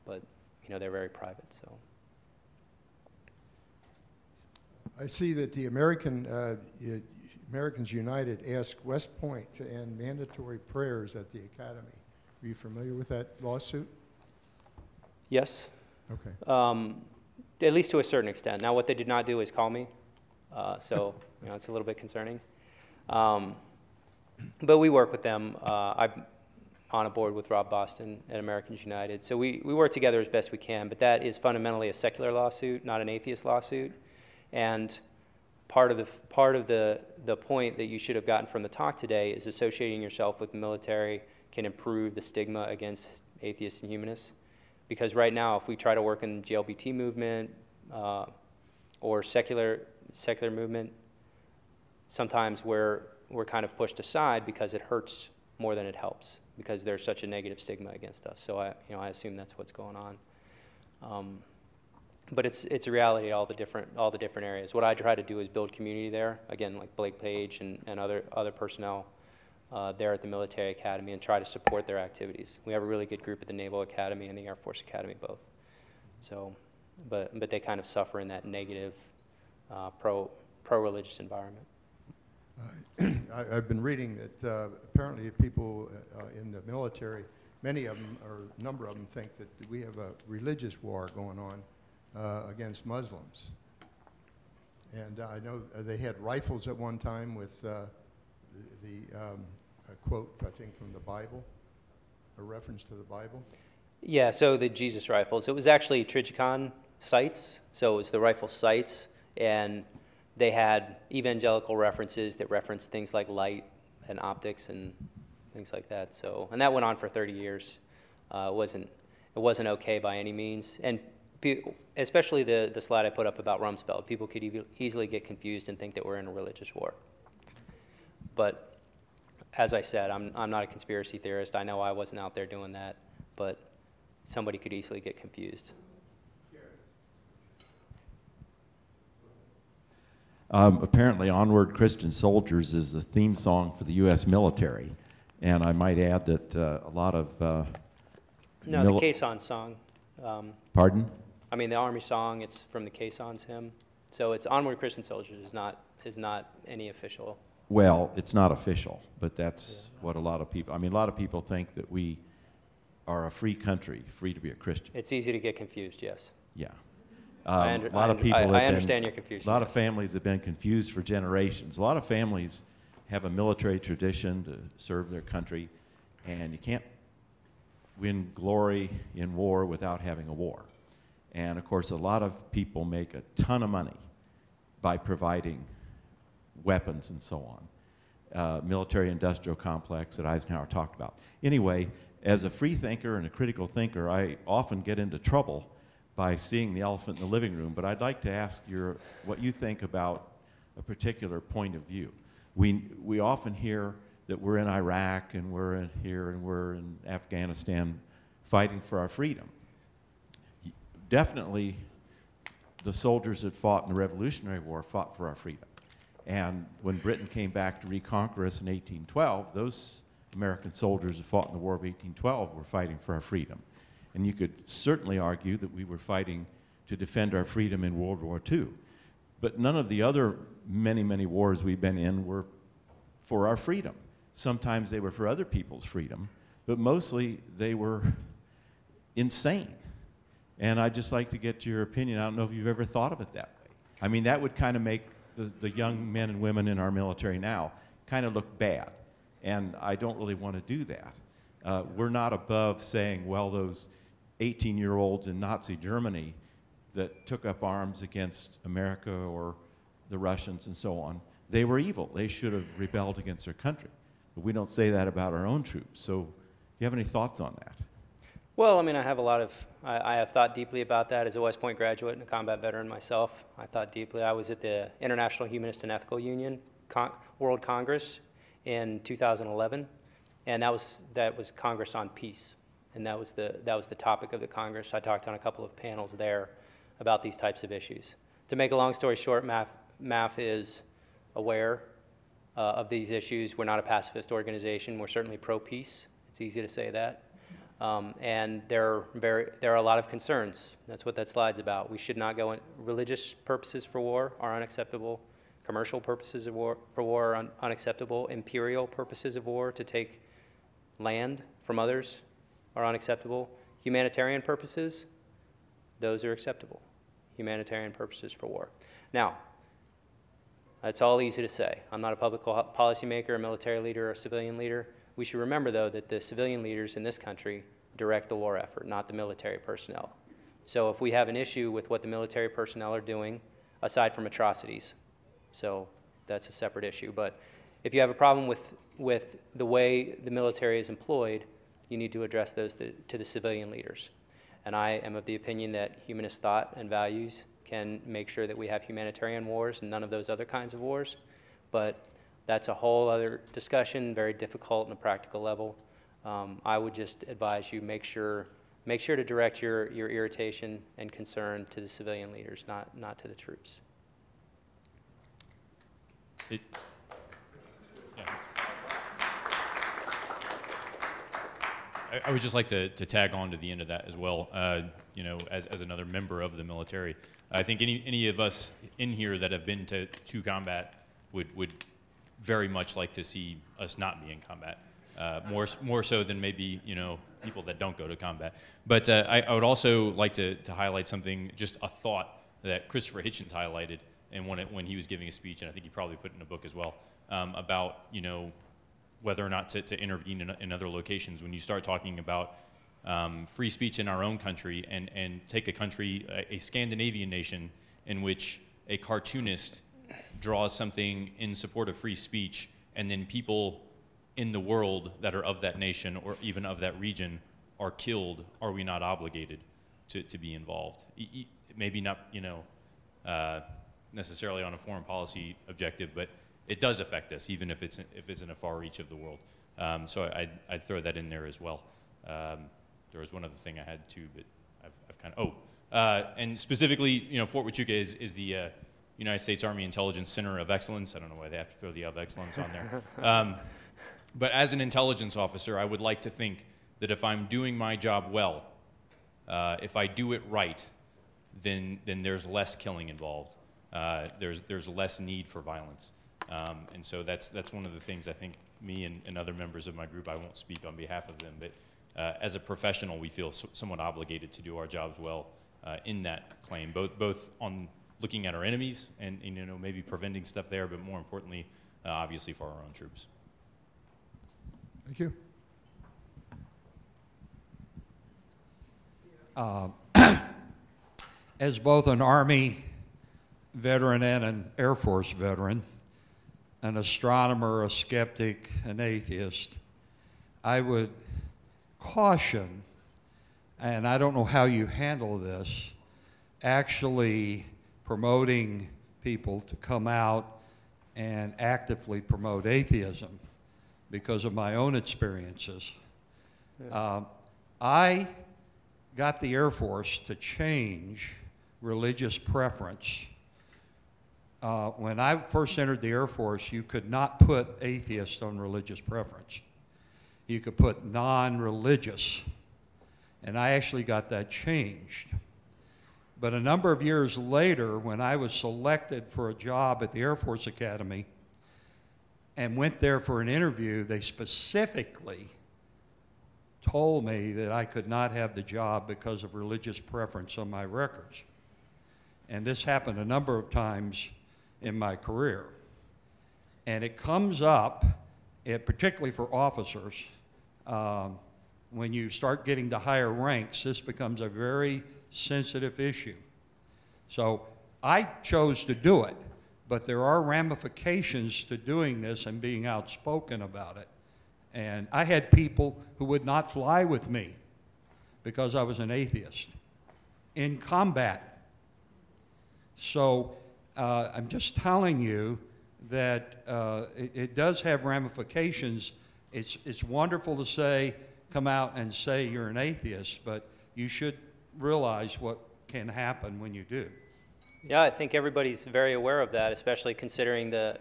But, they're very private, so. I see that the Americans United asked West Point to end mandatory prayers at the academy. Are you familiar with that lawsuit? Yes. Okay. At least to a certain extent. Now, what they did not do is call me, so it's a little bit concerning. But we work with them. I'm on a board with Rob Boston at Americans United, so we work together as best we can. But that is fundamentally a secular lawsuit, not an atheist lawsuit. And part of the point that you should have gotten from the talk today is associating yourself with the military can improve the stigma against atheists and humanists. Because right now, if we try to work in the GLBT movement or secular movement, sometimes we're kind of pushed aside because it hurts more than it helps, because there's such a negative stigma against us. So I assume that's what's going on. But it's a reality at all the different areas. What I try to do is build community there. Again, like Blake Page and other personnel there at the military academy, and try to support their activities. We have a really good group at the Naval Academy and the Air Force Academy both. So, but they kind of suffer in that negative pro-religious environment. I've been reading that apparently people in the military, many of them, or a number of them, think that we have a religious war going on against Muslims. And I know they had rifles at one time with a quote, I think, from the Bible, a reference to the Bible. Yeah, so the Jesus rifles. It was actually Trijicon sights, so it was the rifle sights, and they had evangelical references that referenced things like light and optics and things like that. So, and that went on for 30 years. It wasn't okay by any means, and especially the slide I put up about Rumsfeld. People could easily get confused and think that we're in a religious war. But as I said, I'm not a conspiracy theorist. I know I wasn't out there doing that, but somebody could easily get confused. Apparently, Onward Christian Soldiers is the theme song for the U.S. military. And I might add that a lot of... no, the Caisson song. Pardon? I mean, the Army song, it's from the Caisson's hymn. So it's Onward Christian Soldiers is not any official. Well, it's not official, but that's what a lot of people think that we are a free country, free to be a Christian. It's easy to get confused, yes. Yeah. I understand your confusion. A lot of families have been confused for generations. A lot of families have a military tradition to serve their country, and you can't win glory in war without having a war. And of course, a lot of people make a ton of money by providing weapons and so on. Military-industrial complex that Eisenhower talked about. Anyway, as a free thinker and a critical thinker, I often get into trouble by seeing the elephant in the living room, but I'd like to ask what you think about a particular point of view. We often hear that we're in Iraq and we're in here and we're in Afghanistan fighting for our freedom. Definitely, the soldiers that fought in the Revolutionary War fought for our freedom. And when Britain came back to reconquer us in 1812, those American soldiers who fought in the War of 1812 were fighting for our freedom. And you could certainly argue that we were fighting to defend our freedom in World War II. But none of the other many, many wars we've been in were for our freedom. Sometimes they were for other people's freedom, but mostly they were insane. And I'd just like to get your opinion. I don't know if you've ever thought of it that way. I mean, that would kind of make the young men and women in our military now kind of look bad. And I don't really want to do that. We're not above saying, well, those 18-year-olds in Nazi Germany that took up arms against America or the Russians and so on, they were evil. They should have rebelled against their country. But we don't say that about our own troops. So do you have any thoughts on that? Well, I mean, I have thought deeply about that as a West Point graduate and a combat veteran myself. I thought deeply. I was at the International Humanist and Ethical Union World Congress in 2011, And that was Congress on Peace, and that was the topic of the Congress. I talked on a couple of panels there about these types of issues. To make a long story short, MAAF is aware of these issues. We're not a pacifist organization. We're certainly pro-peace. It's easy to say that. And there are a lot of concerns. That's what that slide's about. We should not go in. Religious purposes for war are unacceptable. Commercial purposes of war, for war are unacceptable. Imperial purposes of war, to take land from others, are unacceptable. Humanitarian purposes, those are acceptable. Humanitarian purposes for war. Now, that's all easy to say. I'm not a public policymaker, a military leader, or a civilian leader. We should remember, though, that the civilian leaders in this country direct the war effort, not the military personnel. So if we have an issue with what the military personnel are doing, aside from atrocities, so that's a separate issue. But if you have a problem with the way the military is employed, you need to address those to the civilian leaders. And I am of the opinion that humanist thought and values can make sure that we have humanitarian wars and none of those other kinds of wars. But that's a whole other discussion, very difficult on a practical level. I would just advise you make sure to direct your irritation and concern to the civilian leaders, not to the troops. I would just like to tag on to the end of that as well. You know, as another member of the military, I think any of us in here that have been to combat would very much like to see us not be in combat. More so than maybe, you know, people that don't go to combat. But I would also like to highlight something, just a thought that Christopher Hitchens highlighted and when he was giving a speech, and I think he probably put it in a book as well, about, you know, whether or not to intervene in other locations. When you start talking about free speech in our own country, and take a country, a Scandinavian nation, in which a cartoonist draws something in support of free speech, and then people in the world that are of that nation or even of that region are killed, are we not obligated to be involved? Maybe not, you know, necessarily on a foreign policy objective, but it does affect us, even if it's in a far reach of the world. So I'd throw that in there as well. There was one other thing I had too, but I've kind of, and specifically, you know, Fort Huachuca is the United States Army Intelligence Center of Excellence. I don't know why they have to throw the of excellence on there. But as an intelligence officer, I would like to think that if I'm doing my job well, if I do it right, then there's less killing involved. There's less need for violence. And so that's one of the things I think me and other members of my group, I won't speak on behalf of them, but as a professional, we feel somewhat obligated to do our jobs well in that claim, both on looking at our enemies and you know, maybe preventing stuff there, but more importantly, obviously for our own troops. Thank you. As both an Army veteran and an Air Force veteran, an astronomer, a skeptic, an atheist, I would caution, and I don't know how you handle this, actually promoting people to come out and actively promote atheism because of my own experiences. I got the Air Force to change religious preference. When I first entered the Air Force, you could not put atheist on religious preference. You could put non-religious. And I actually got that changed. But a number of years later, when I was selected for a job at the Air Force Academy and went there for an interview, they specifically told me that I could not have the job because of religious preference on my records. And this happened a number of times in my career. And it comes up, particularly for officers, when you start getting to higher ranks, this becomes a very sensitive issue. So I chose to do it, but there are ramifications to doing this and being outspoken about it. And I had people who would not fly with me because I was an atheist in combat. So I'm just telling you that it does have ramifications It's wonderful to say, come out and say you're an atheist, but you should realize what can happen when you do. Yeah, I think everybody's very aware of that, especially considering the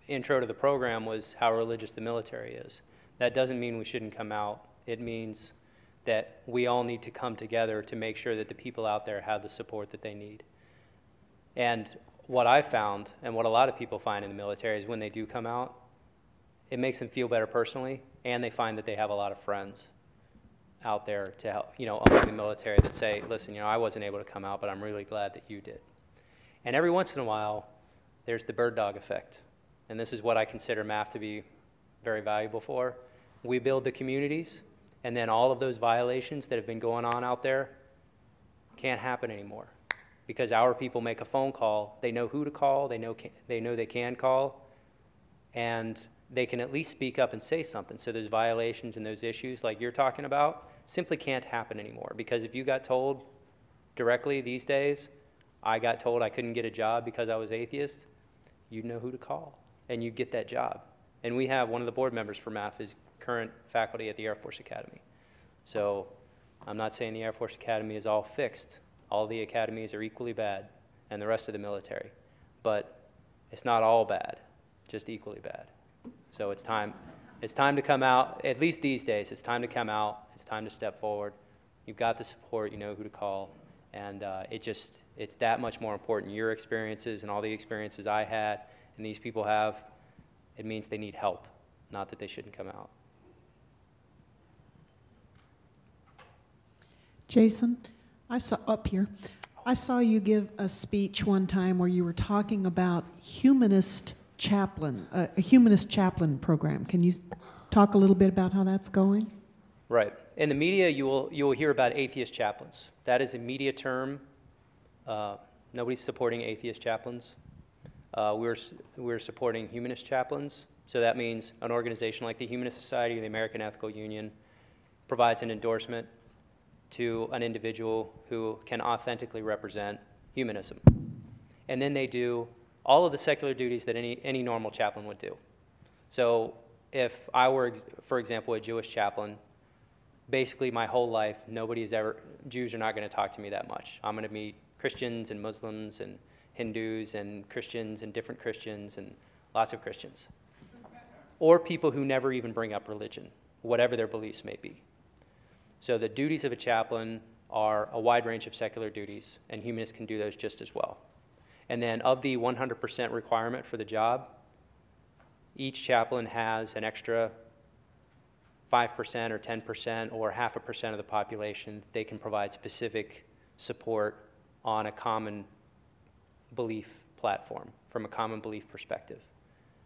intro to the program was how religious the military is. That doesn't mean we shouldn't come out. It means that we all need to come together to make sure that the people out there have the support that they need. And what I found, and what a lot of people find in the military, is when they do come out, it makes them feel better personally, and they find that they have a lot of friends out there to help, among the military that say, listen, I wasn't able to come out, but I'm really glad that you did. And every once in a while, there's the bird dog effect. And this is what I consider MAAF to be very valuable for. We build the communities, and then all of those violations that have been going on out there can't happen anymore. Because our people make a phone call, they know who to call, they know they can call, and they can at least speak up and say something. So those violations and those issues like you're talking about simply can't happen anymore. Because if you got told directly these days, I got told I couldn't get a job because I was atheist, you'd know who to call, and you'd get that job. And we have one of the board members for MAAF is current faculty at the Air Force Academy. So I'm not saying the Air Force Academy is all fixed. All the academies are equally bad, and the rest of the military. But it's not all bad, just equally bad. So it's time to come out, at least these days, it's time to come out, it's time to step forward. You've got the support, you know who to call, and it's that much more important. Your experiences and all the experiences I had and these people have, it means they need help, not that they shouldn't come out. Jason, I saw you give a speech one time where you were talking about a humanist chaplain program. Can you talk a little bit about how that's going? Right. In the media, you will hear about atheist chaplains. That is a media term. Nobody's supporting atheist chaplains. We're supporting humanist chaplains. So that means an organization like the Humanist Society or the American Ethical Union provides an endorsement to an individual who can authentically represent humanism. And then they do all of the secular duties that any normal chaplain would do. So if I were, for example, a Jewish chaplain, basically my whole life, Jews are not going to talk to me that much. I'm going to meet Christians and Muslims and Hindus and Christians and different Christians and lots of Christians. Or people who never even bring up religion, whatever their beliefs may be. So the duties of a chaplain are a wide range of secular duties, and humanists can do those just as well. And then of the 100% requirement for the job, each chaplain has an extra 5% or 10% or 0.5% of the population. They can provide specific support on a common belief platform, from a common belief perspective.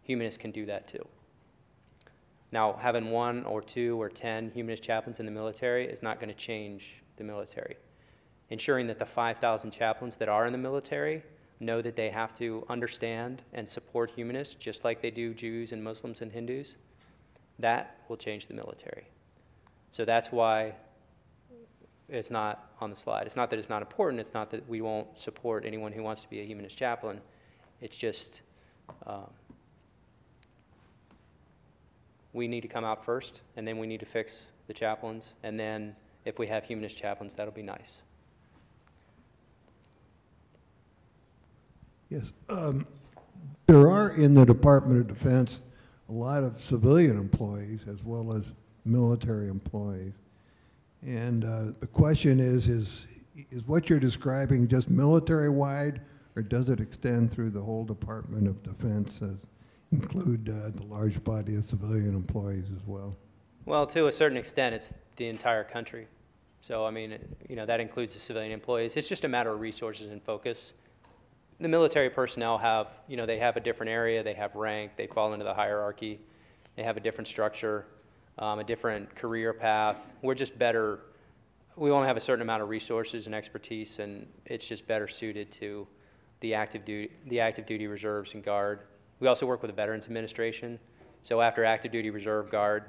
Humanists can do that too. Now, having 1 or 2 or 10 humanist chaplains in the military is not going to change the military. Ensuring that the 5,000 chaplains that are in the military know that they have to understand and support humanists just like they do Jews and Muslims and Hindus, that will change the military. So that's why it's not on the slide. It's not that it's not important. It's not that we won't support anyone who wants to be a humanist chaplain. It's just we need to come out first, and then we need to fix the chaplains, and then if we have humanist chaplains, that'll be nice. Yes. There are in the Department of Defense a lot of civilian employees as well as military employees. And the question is what you're describing just military-wide, or does it extend through the whole Department of Defense, include the large body of civilian employees as well? Well, to a certain extent, it's the entire country. So, I mean, that includes the civilian employees. It's just a matter of resources and focus. The military personnel have, they have a different area, they have rank, they fall into the hierarchy, they have a different structure, a different career path. We're just better, we only have a certain amount of resources and expertise, and it's just better suited to the active duty reserves and Guard. We also work with the Veterans Administration. So after active duty reserve, Guard,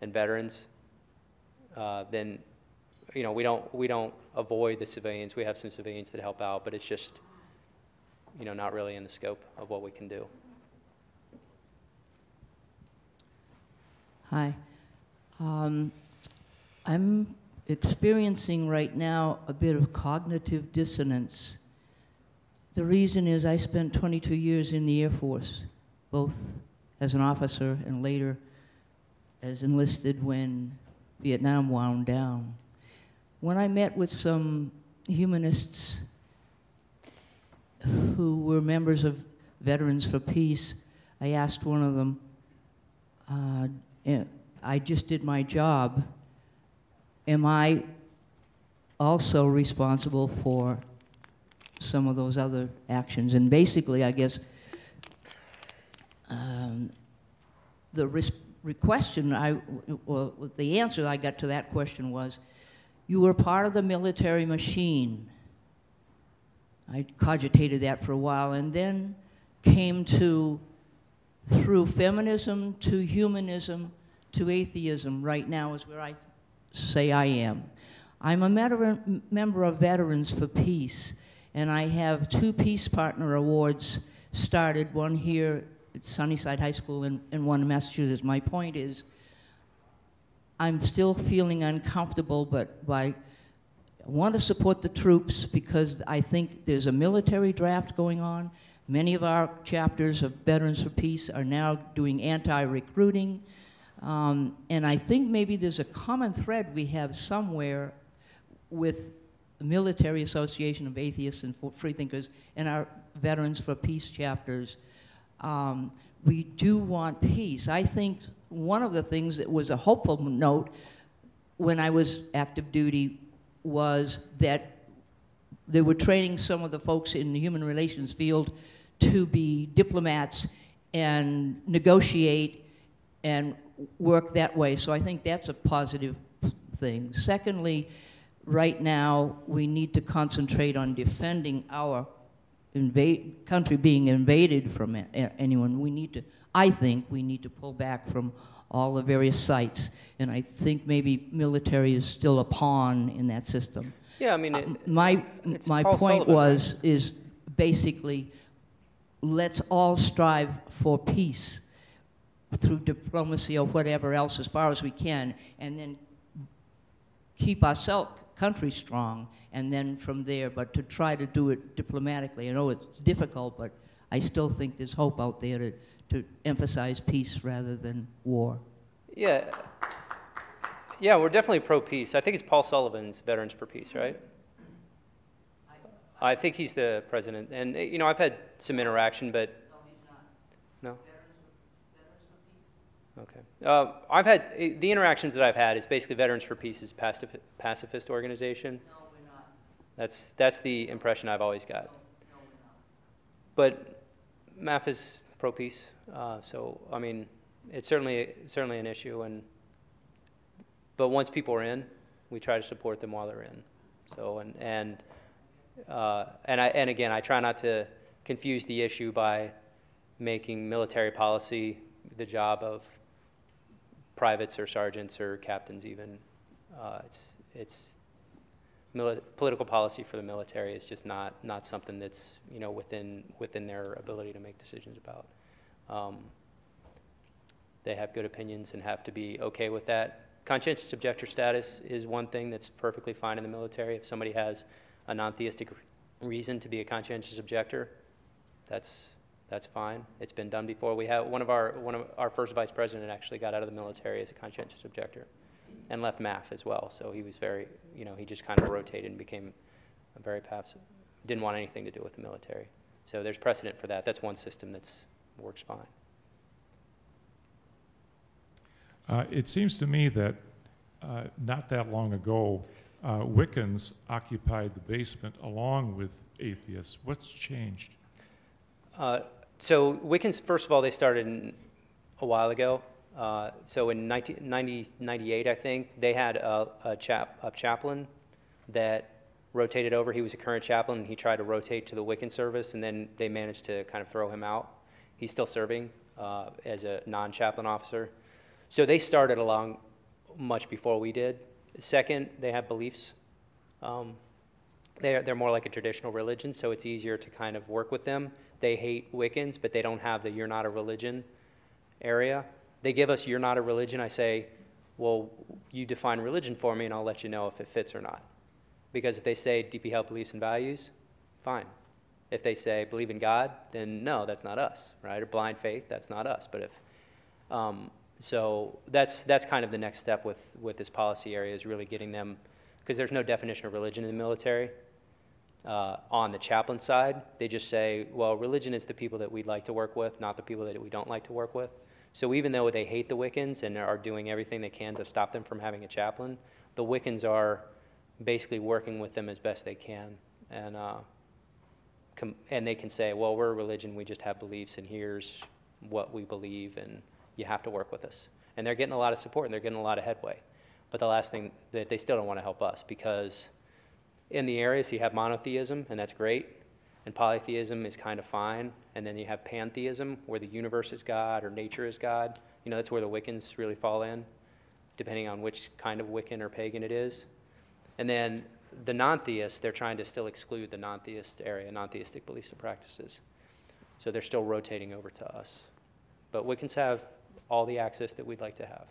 and veterans, then we don't avoid the civilians. We have some civilians that help out, but it's just not really in the scope of what we can do. Hi. I'm experiencing right now a bit of cognitive dissonance. The reason is I spent 22 years in the Air Force, both as an officer and later as enlisted when Vietnam wound down. When I met with some humanists who were members of Veterans for Peace, I asked one of them, I just did my job. Am I also responsible for some of those other actions? And basically, I guess, the the answer I got to that question was, you were part of the military machine. I cogitated that for a while, and then came to, through feminism to humanism to atheism, right now is where I say I am. I'm a member of Veterans for Peace, and I have 2 Peace Partner Awards started, one here at Sunnyside High School and one in Massachusetts. My point is, I'm still feeling uncomfortable, but I want to support the troops because I think there's a military draft going on. Many of our chapters of Veterans for Peace are now doing anti-recruiting. And I think maybe there's a common thread we have somewhere with the Military Association of Atheists and Freethinkers and our Veterans for Peace chapters. We do want peace. I think one of the things that was a hopeful note when I was active duty was that they were training some of the folks in the human relations field to be diplomats and negotiate and work that way. So I think that's a positive thing. Secondly, right now we need to concentrate on defending our country being invaded from anyone. We need to, I think we need to pull back from all the various sites, and I think maybe military is still a pawn in that system. Yeah, I mean, my Paul point Sullivan, is basically, let's all strive for peace through diplomacy or whatever else as far as we can, and then keep our country strong, and then from there, but to try to do it diplomatically. I know it's difficult, but I still think there's hope out there to emphasize peace rather than war. Yeah. Yeah, we're definitely pro-peace. I think it's Paul Sullivan's Veterans for Peace, right? I think he's the president. And, you know, I've had some interaction, but... No, he's not. No? Okay. I've had, the interactions that I've had is basically Veterans for Peace is a pacifist organization. No, we're not. That's the impression I've always got. No, we're not. But MAAF is pro-peace, so, I mean, it's certainly an issue, but once people are in, we try to support them while they're in. So, and again, I try not to confuse the issue by making military policy the job of privates or sergeants or captains even. It's political policy for the military is just not something that's, you know, within their ability to make decisions about. They have good opinions and have to be okay with that. Conscientious objector status is one thing that's perfectly fine in the military. If somebody has a non-theistic reason to be a conscientious objector, that's fine. It's been done before. We have one of our first vice president actually got out of the military as a conscientious objector and left MAAF as well. So he was very, you know, he just kind of rotated and became a very passive, didn't want anything to do with the military. So there's precedent for that. That's one system that's works fine. It seems to me that not that long ago, Wiccans occupied the basement along with atheists. What's changed? So Wiccans, first of all, they started a while ago. So in 1998, I think, they had a chaplain that rotated over. He was a current chaplain, and he tried to rotate to the Wiccan service, and then they managed to kind of throw him out. He's still serving as a non-chaplain officer. So they started along much before we did. Second, they have beliefs. They're more like a traditional religion, so it's easier to kind of work with them. They hate Wiccans, but they don't have the "you're not a religion" area. They give us, you're not a religion. I say, well, you define religion for me and I'll let you know if it fits or not. Because if they say deeply held beliefs and values, fine. If they say believe in God, then no, that's not us, right? Or blind faith, that's not us. But if, so that's kind of the next step with this policy area, is really getting them, because there's no definition of religion in the military. On the chaplain side, they just say, well, religion is the people that we'd like to work with, not the people that we don't like to work with. So even though they hate the Wiccans and are doing everything they can to stop them from having a chaplain, the Wiccans are basically working with them as best they can. And they can say, well, we're a religion, we just have beliefs, and here's what we believe, and you have to work with us. And they're getting a lot of support, and they're getting a lot of headway. But the last thing, that they still don't want to help us, because in the areas you have monotheism, and that's great, and polytheism is kind of fine, and then you have pantheism, where the universe is God or nature is God. You know, that's where the Wiccans really fall in, depending on which kind of Wiccan or pagan it is. And then the non-theists, they're trying to still exclude the non-theist area, non-theistic beliefs and practices. So they're still rotating over to us. But Wiccans have all the access that we'd like to have.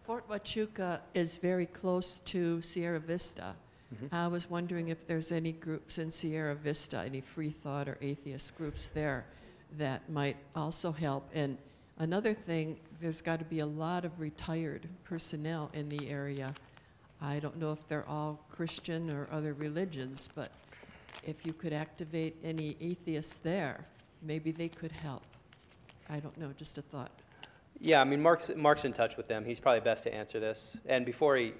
Fort Huachuca is very close to Sierra Vista. Mm-hmm. I was wondering if there's any groups in Sierra Vista, any free thought or atheist groups there that might also help. And another thing, there's got to be a lot of retired personnel in the area. I don't know if they're all Christian or other religions, but if you could activate any atheists there, maybe they could help. I don't know, just a thought. Yeah, I mean, Mark's in touch with them. He's probably best to answer this. And before he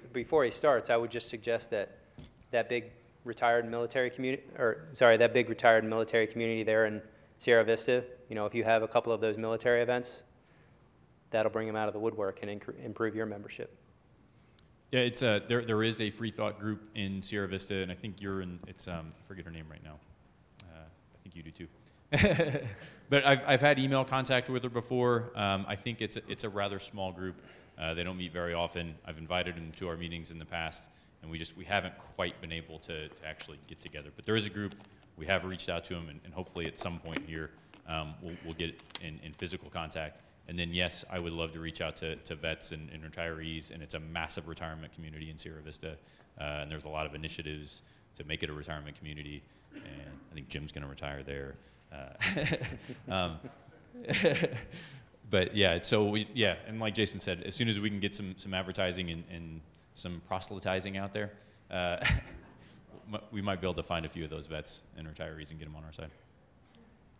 starts, I would just suggest that big retired military community, that big retired military community there in Sierra Vista, you know, if you have a couple of those military events, that'll bring them out of the woodwork and improve your membership. Yeah, it's there is a free thought group in Sierra Vista, and I think you're in. It's I forget her name right now. I think you do too. But I've had email contact with her before. I think it's a rather small group. They don't meet very often. I've invited them to our meetings in the past, and we haven't quite been able to actually get together. But there is a group. We have reached out to them, and hopefully at some point here we'll get in physical contact. And then, yes, I would love to reach out to vets and retirees, and it's a massive retirement community in Sierra Vista, and there's a lot of initiatives to make it a retirement community, and I think Jim's going to retire there. But yeah, so and like Jason said, as soon as we can get some advertising and some proselytizing out there, we might be able to find a few of those vets and retirees and get them on our side.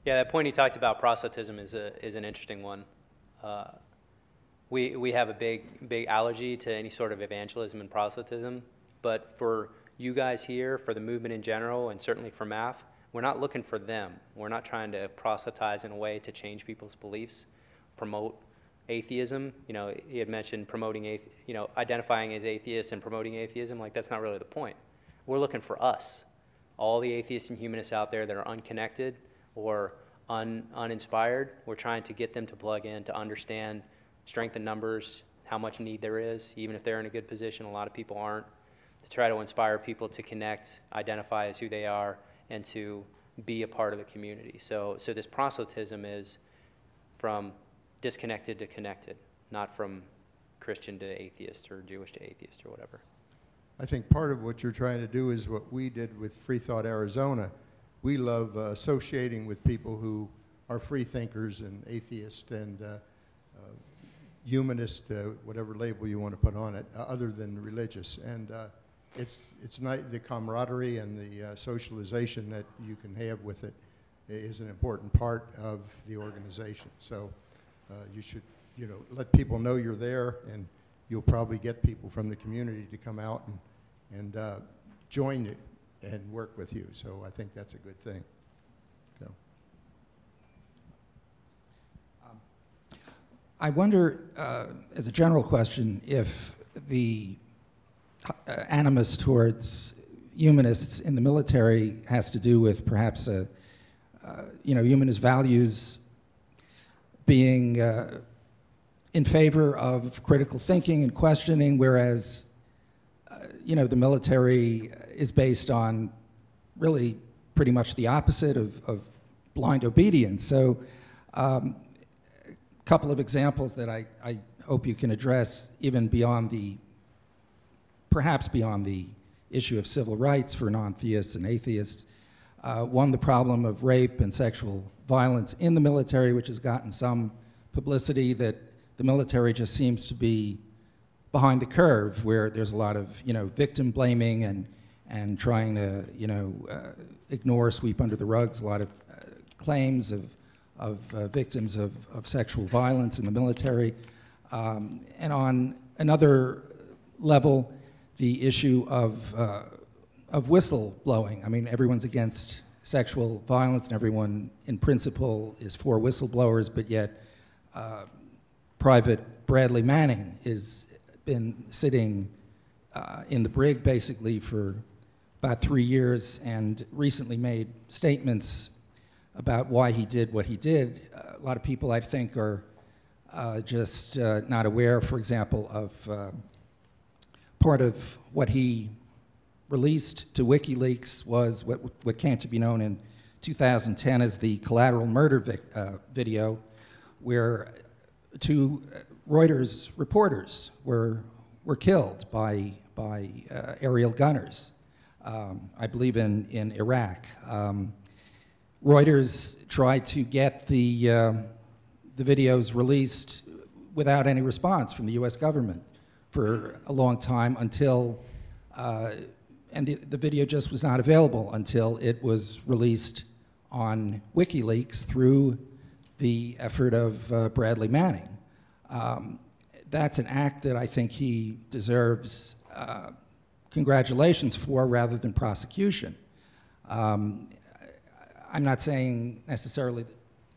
Yeah, that point he talked about, proselytism, is an interesting one. We have a big allergy to any sort of evangelism and proselytism, but for you guys here, for the movement in general, and certainly for MAAF, we're not looking for them. We're not trying to proselytize in a way to change people's beliefs, promote atheism. You know, he had mentioned promoting, identifying as atheists and promoting atheism. Like, that's not really the point. We're looking for us, all the atheists and humanists out there that are unconnected or uninspired. We're trying to get them to plug in, to understand strength in numbers, how much need there is, even if they're in a good position. A lot of people aren't. To try to inspire people to connect, identify as who they are, and to be a part of the community. So this proselytism is from disconnected to connected, not from Christian to atheist or Jewish to atheist or whatever. I think part of what you're trying to do is what we did with Free Thought Arizona. We love associating with people who are free thinkers and atheists and humanist, whatever label you want to put on it, other than religious. And it's nice, the camaraderie and the socialization that you can have with it is an important part of the organization. So you should, let people know you're there, and you'll probably get people from the community to come out and join you and work with you. So I think that's a good thing. So. I wonder, as a general question, if the animus towards humanists in the military has to do with perhaps humanist values being in favor of critical thinking and questioning, whereas the military is based on really pretty much the opposite of blind obedience. So Couple of examples that I hope you can address, even beyond perhaps beyond the issue of civil rights for non-theists and atheists. One, the problem of rape and sexual violence in the military, which has gotten some publicity, that the military just seems to be behind the curve, where there's a lot of victim blaming and trying to ignore, sweep under the rugs a lot of claims of victims of sexual violence in the military. And on another level, the issue of whistleblowing. I mean, everyone's against sexual violence, and everyone in principle is for whistleblowers, but yet Private Bradley Manning has been sitting in the brig basically for about 3 years, and recently made statements about why he did what he did. A lot of people, I think, are just not aware, for example, of part of what he released to WikiLeaks was what came to be known in 2010 as the Collateral Murder video, where 2 Reuters reporters were killed by aerial gunners, I believe in Iraq. Reuters tried to get the videos released without any response from the U.S. government for a long time until, and the video just was not available until it was released on WikiLeaks through the effort of Bradley Manning. That's an act that I think he deserves congratulations for rather than prosecution. I'm not saying necessarily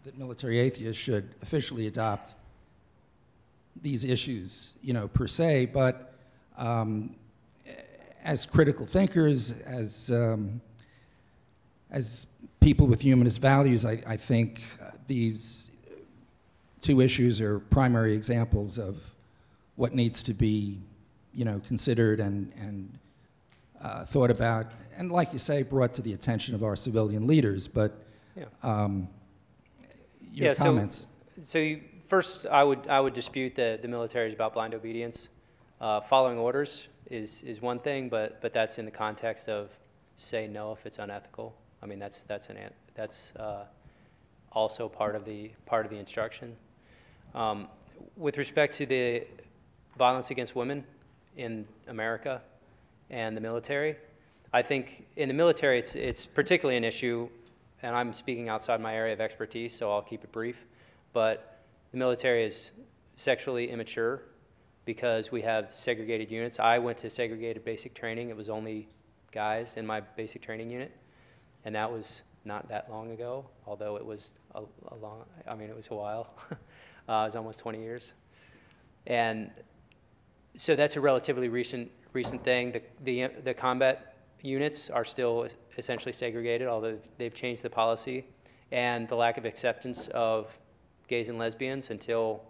that military atheists should officially adopt these issues, per se, but as critical thinkers, as people with humanist values, I think these 2 issues are primary examples of what needs to be, considered and thought about, and like you say, brought to the attention of our civilian leaders. But your comments. First, I would dispute that the military is about blind obedience. Following orders is one thing, but that's in the context of say no if it's unethical. I mean, that's also part of the instruction. With respect to the violence against women in America and the military, I think in the military it's particularly an issue, and I'm speaking outside my area of expertise, so I'll keep it brief, but the military is sexually immature because we have segregated units. I went to segregated basic training. It was only guys in my basic training unit, and that was not that long ago, although it was it was a while. It was almost 20 years. And so that's a relatively recent thing. The combat units are still essentially segregated, although they've changed the policy, and the lack of acceptance of gays and lesbians until,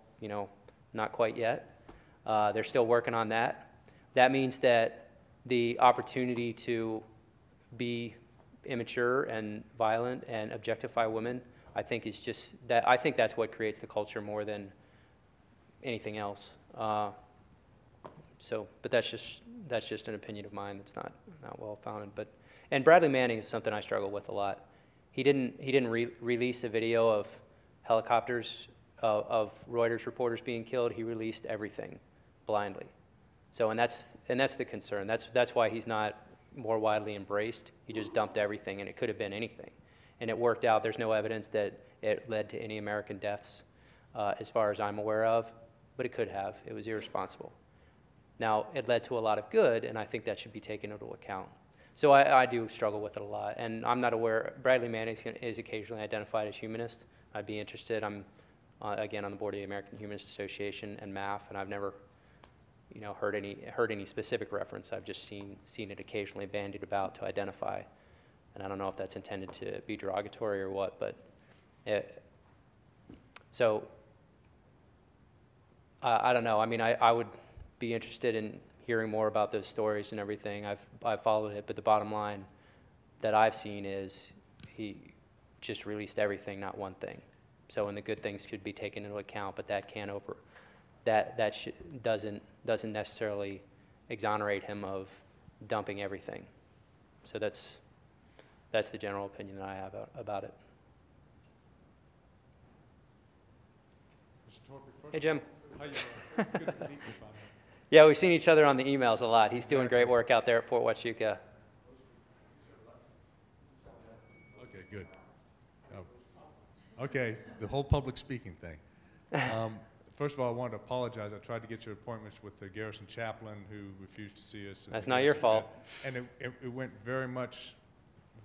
not quite yet. They're still working on that. That means that the opportunity to be immature and violent and objectify women, I think is just that. I think that's what creates the culture more than anything else. But that's just an opinion of mine. That's not well founded. And Bradley Manning is something I struggle with a lot. He didn't release a video of helicopters of Reuters reporters being killed. He released everything blindly. And that's the concern. That's why he's not more widely embraced. He just dumped everything, and it could have been anything. And it worked out. There's no evidence that it led to any American deaths, as far as I'm aware of, but it could have. It was irresponsible. Now, it led to a lot of good, and I think that should be taken into account. So I do struggle with it a lot, and I'm not aware. Bradley Manning is occasionally identified as humanist. I'd be interested. I'm, again, on the board of the American Humanist Association and MAAF, and I've never heard any specific reference. I've just seen it occasionally bandied about to identify, and I don't know if that's intended to be derogatory or what, but I don't know. I mean, I would be interested in hearing more about those stories and everything. I've followed it, but the bottom line that I've seen is he just released everything, not one thing. So, and the good things could be taken into account, but that can't doesn't necessarily exonerate him of dumping everything. So that's the general opinion that I have about it. Hey, Jim. How you doing? It's good to meet you finally. Yeah, we've seen each other on the emails a lot. He's doing great work out there at Fort Huachuca. Okay, good. Okay, the whole public speaking thing. First of all, I wanted to apologize. I tried to get your appointments with the garrison chaplain who refused to see us. That's not your fault. And it went very much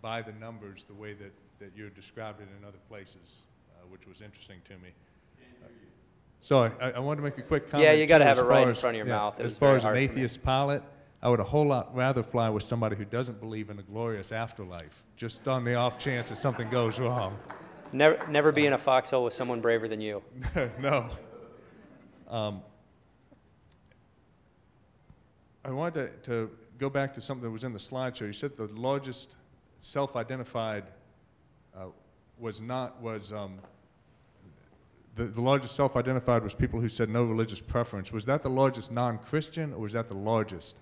by the numbers, the way that you described it in other places, which was interesting to me. So I wanted to make a quick comment. Yeah, you got to too, have it as right far in as- front of your yeah, mouth. It was As far very as an hard for me. atheist pilot, I would a whole lot rather fly with somebody who doesn't believe in a glorious afterlife, just on the off chance that something goes wrong. Never be in a foxhole with someone braver than you. No. I wanted to go back to something that was in the slideshow. You said the largest self-identified the largest self-identified was people who said no religious preference. Was that the largest non-Christian, or was that the largest?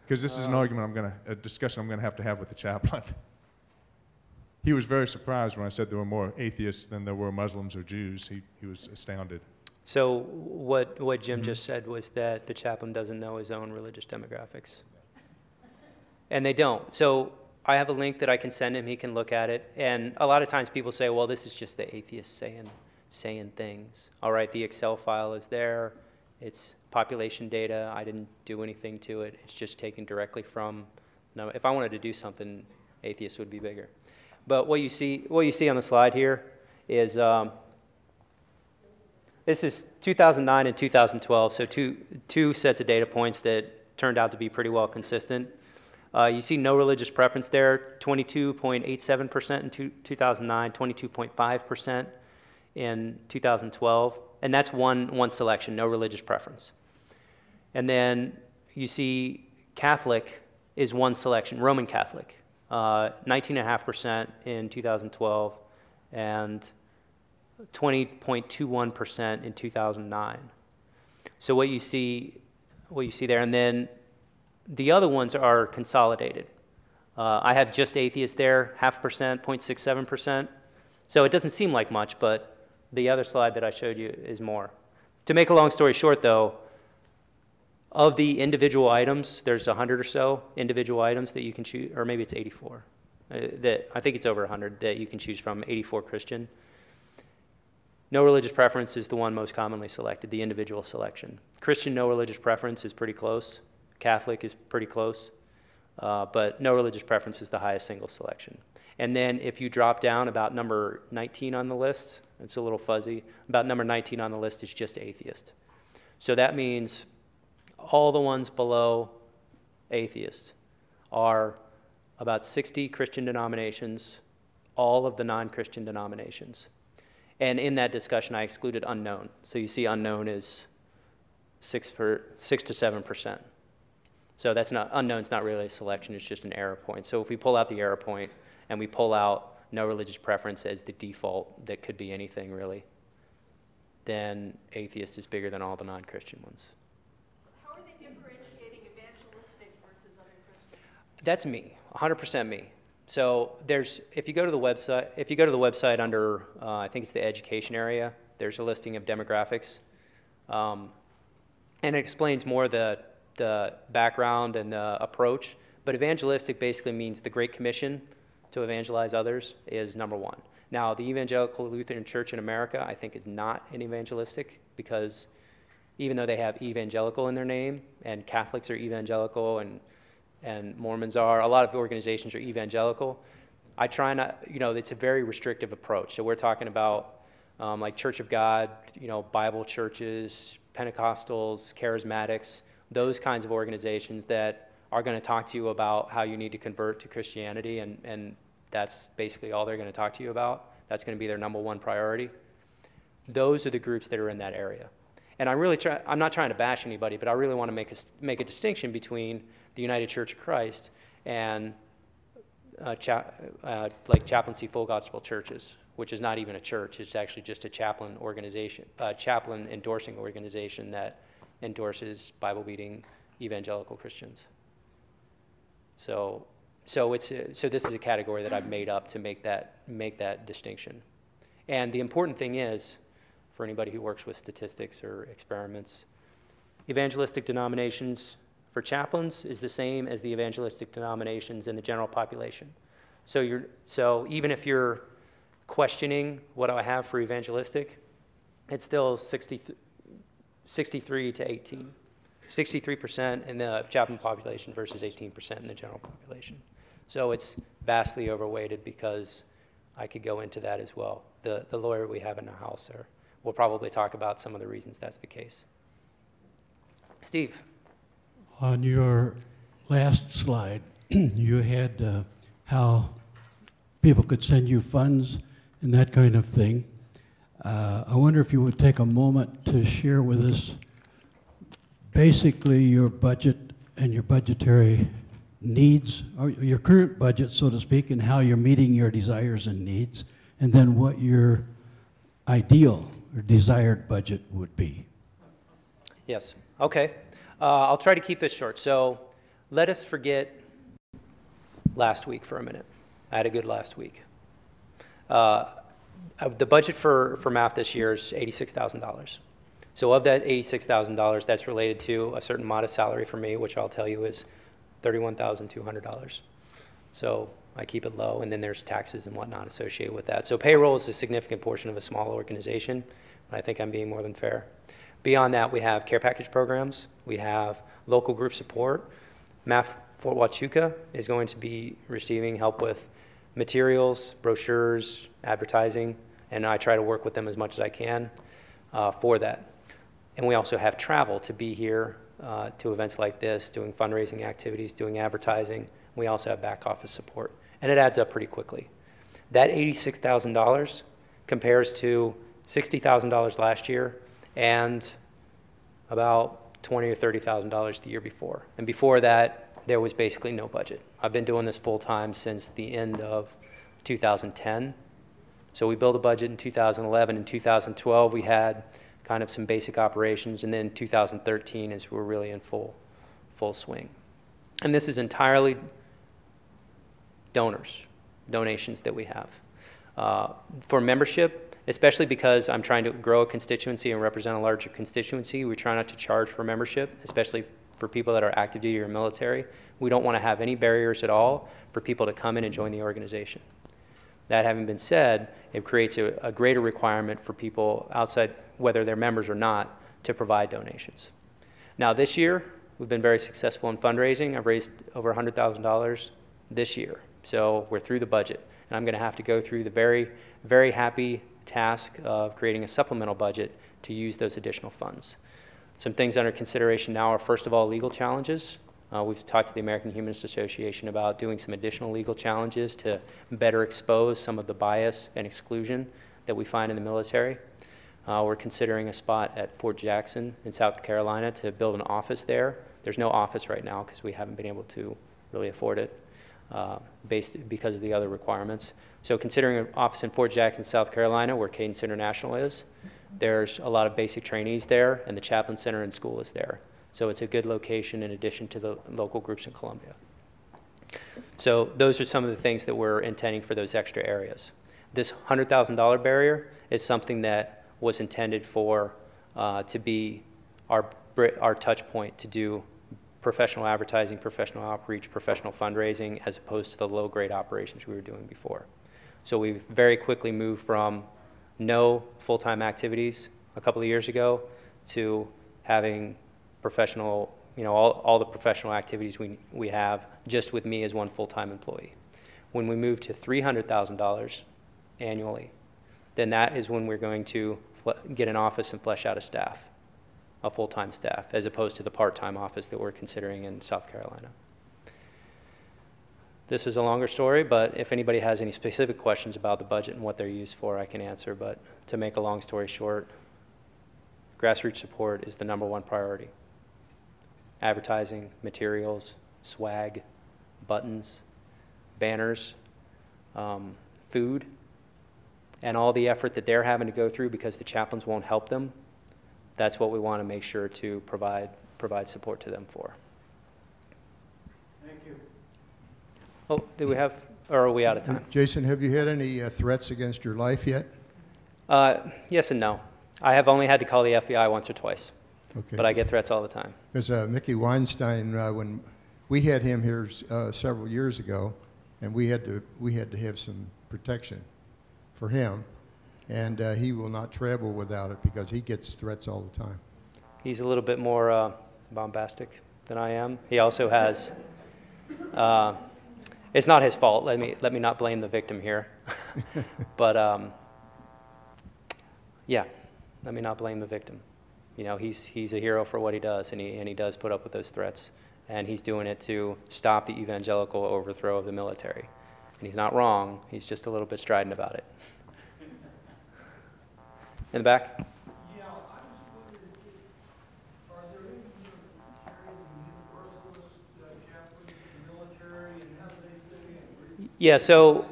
Because this is an argument a discussion I'm going to have with the chaplain. He was very surprised when I said there were more atheists than there were Muslims or Jews. He was astounded. So what Jim just said was that the chaplain doesn't know his own religious demographics. And they don't. So I have a link that I can send him. He can look at it. And a lot of times people say, well, this is just the atheist saying things. All right, the Excel file is there. It's population data. I didn't do anything to it. It's just taken directly from. No, if I wanted to do something, atheists would be bigger. But what you see on the slide here is this is 2009 and 2012. So two sets of data points that turned out to be pretty well consistent. You see no religious preference there, 22.87% in 2009, 22.5% in 2012. And that's one selection, no religious preference. And then you see Catholic is one selection, Roman Catholic, 19.5% in 2012 and 20.21% in 2009. So what you see there, and then the other ones are consolidated. I have just atheists there, 0.5%, 0.67%. So it doesn't seem like much, but the other slide that I showed you is more. To make a long story short, though, of the individual items, there's 100 or so individual items that you can choose, or maybe it's 84. I think it's over 100 that you can choose from, 84 Christian. No religious preference is the one most commonly selected, the individual selection. Christian no religious preference is pretty close. Catholic is pretty close. But no religious preference is the highest single selection. And then if you drop down about number 19 on the list, it's a little fuzzy, about number 19 on the list is just atheist. So that means all the ones below atheist are about 60 Christian denominations, all of the non-Christian denominations. And in that discussion, I excluded unknown. So you see unknown is 6 to 7%. So that's not, unknown's not really a selection, it's just an error point. So if we pull out the error point and we pull out no religious preference as the default, that could be anything really, then atheist is bigger than all the non-Christian ones. So how are they differentiating evangelistic versus other Christian? That's me, 100% me. So if you go to the website under, I think it's the education area, there's a listing of demographics. And it explains more the background and the approach. But evangelistic basically means the Great Commission to evangelize others is number one. Now, the Evangelical Lutheran Church in America, I think, is not an evangelistic because even though they have evangelical in their name, and Catholics are evangelical, and Mormons are, a lot of organizations are evangelical, I try not, it's a very restrictive approach. So we're talking about like Church of God, Bible churches, Pentecostals, Charismatics, those kinds of organizations that are going to talk to you about how you need to convert to Christianity, and that's basically all they're going to talk to you about. That's going to be their number one priority. Those are the groups that are in that area. And I'm not trying to bash anybody, but I really want to make a distinction between the United Church of Christ and like chaplaincy full gospel churches, which is not even a church. It's actually just a chaplain organization, chaplain endorsing organization that endorses Bible-beating evangelical Christians. So this is a category that I've made up to make that distinction. And the important thing is, for anybody who works with statistics or experiments, evangelistic denominations for chaplains is the same as the evangelistic denominations in the general population. So even if you're questioning what do I have for evangelistic, it's still 63 to 18. 63% in the chaplain population versus 18% in the general population. So it's vastly overweighted because I could go into that as well. The lawyer we have in the house will probably talk about some of the reasons that's the case. Steve. On your last slide, you had how people could send you funds and that kind of thing. I wonder if you would take a moment to share with us basically your budget and your budgetary needs, or your current budget, so to speak, and how you're meeting your desires and needs, and then what your ideal or desired budget would be. Yes. Okay. I'll try to keep this short. So let us forget last week for a minute. I had a good last week. The budget for MAAF this year is $86,000. So of that $86,000, that's related to a certain modest salary for me, which I'll tell you is $31,200. So I keep it low, and then there's taxes and whatnot associated with that. So payroll is a significant portion of a small organization, but I think I'm being more than fair. Beyond that, we have care package programs. We have local group support. MAAF Fort Huachuca is going to be receiving help with materials, brochures, advertising, and I try to work with them as much as I can for that. And we also have travel to be here to events like this, doing fundraising activities, doing advertising. We also have back office support, and it adds up pretty quickly. That $86,000 compares to $60,000 last year and about $20,000 or $30,000 the year before. And before that, there was basically no budget. I've been doing this full time since the end of 2010. So we built a budget in 2011. In 2012, we had kind of some basic operations, and then 2013 is we're really in full swing. And this is entirely donations that we have. For membership, especially because I'm trying to grow a constituency and represent a larger constituency, we try not to charge for membership, especially for people that are active duty or military. We don't want to have any barriers at all for people to come in and join the organization. That having been said, it creates a greater requirement for people outside, whether they're members or not, to provide donations. Now this year, we've been very successful in fundraising. I've raised over $100,000 this year. So we're through the budget. And I'm going to have to go through the very, very happy task of creating a supplemental budget to use those additional funds. Some things under consideration now are, first of all, legal challenges. We've talked to the American Humanist Association about doing some additional legal challenges to better expose some of the bias and exclusion that we find in the military. We're considering a spot at Fort Jackson in South Carolina to build an office there. There's no office right now because we haven't been able to really afford it because of the other requirements. So considering an office in Fort Jackson, South Carolina, where Cadence International is, there's a lot of basic trainees there, and the Chaplain Center and school is there. So it's a good location in addition to the local groups in Columbia. So those are some of the things that we're intending for those extra areas. This $100,000 barrier is something that was intended for to be our touch point to do professional advertising, professional outreach, professional fundraising, as opposed to the low-grade operations we were doing before. So we've very quickly moved from no full-time activities a couple of years ago to having professional, all the professional activities we have just with me as one full-time employee. When we move to $300,000 annually, then that is when we're going to get an office and flesh out a staff, a full-time staff, as opposed to the part-time office that we're considering in South Carolina. This is a longer story, but if anybody has any specific questions about the budget and what they're used for, I can answer. But to make a long story short, grassroots support is the #1 priority. Advertising, materials, swag, buttons, banners, food, and all the effort that they're having to go through because the chaplains won't help them, that's what we want to make sure to provide support to them for. Thank you. Oh, do we have, or are we out of time? Jason, have you had any threats against your life yet? Yes and no. I have only had to call the FBI once or twice, Okay. but I get threats all the time. Because Mickey Weinstein, when we had him here several years ago, and we had to have some protection for him, and he will not travel without it because he gets threats all the time. He's a little bit more bombastic than I am. He also has. It's not his fault. Let me not blame the victim here, but yeah, let me not blame the victim. You know, he's a hero for what he does, and he does put up with those threats, and he's doing it to stop the evangelical overthrow of the military. And he's not wrong. He's just a little bit strident about it. In the back. Yeah, I was wondering, are there any universalist chaplains in the military, and how do they fit in? Yeah, so.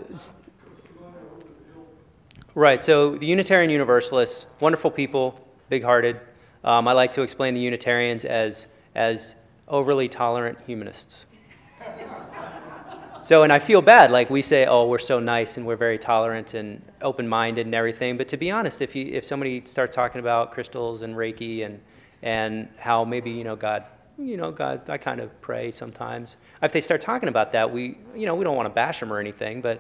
Right, so the Unitarian Universalists, wonderful people, big-hearted. I like to explain the Unitarians as overly tolerant humanists. So, and I feel bad, like we say, oh, we're so nice and we're very tolerant and open-minded and everything, but to be honest, if somebody starts talking about crystals and Reiki and how maybe, God, I kind of pray sometimes. If they start talking about that, we don't want to bash them or anything, but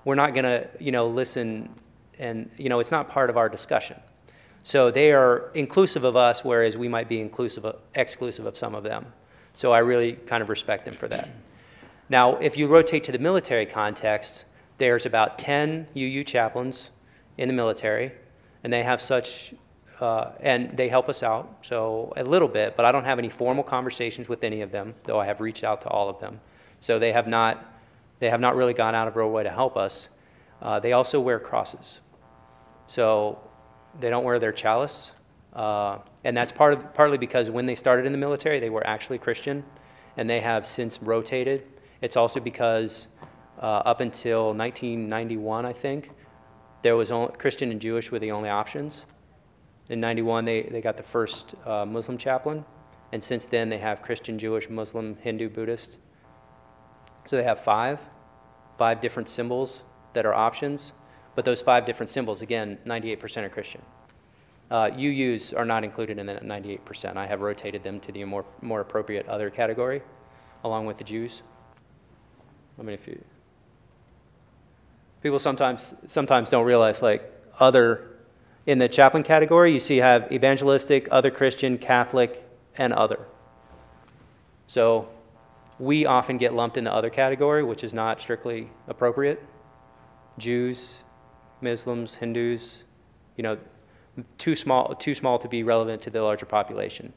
we're not going to, listen, and, it's not part of our discussion. So they are inclusive of us, whereas we might be exclusive of some of them. So I really kind of respect them for that. Now, if you rotate to the military context, there's about 10 UU chaplains in the military, and they have such, and they help us out, so a little bit, but I don't have any formal conversations with any of them, though I have reached out to all of them. So they have not really gone out of their way to help us. They also wear crosses. So they don't wear their chalice, and that's partly because when they started in the military, they were actually Christian, and they have since rotated. It's also because up until 1991, I think, there was only, Christian and Jewish were the only options. In 91, they got the first Muslim chaplain, and since then they have Christian, Jewish, Muslim, Hindu, Buddhist. So they have five different symbols that are options, but those 5 different symbols, again, 98% are Christian. UUs are not included in that 98%. I have rotated them to the more appropriate other category, along with the Jews. I mean, people sometimes don't realize, like, in the chaplain category, you have evangelistic, other Christian, Catholic, and other. So we often get lumped in the other category, which is not strictly appropriate. Jews, Muslims, Hindus, too small to be relevant to the larger population.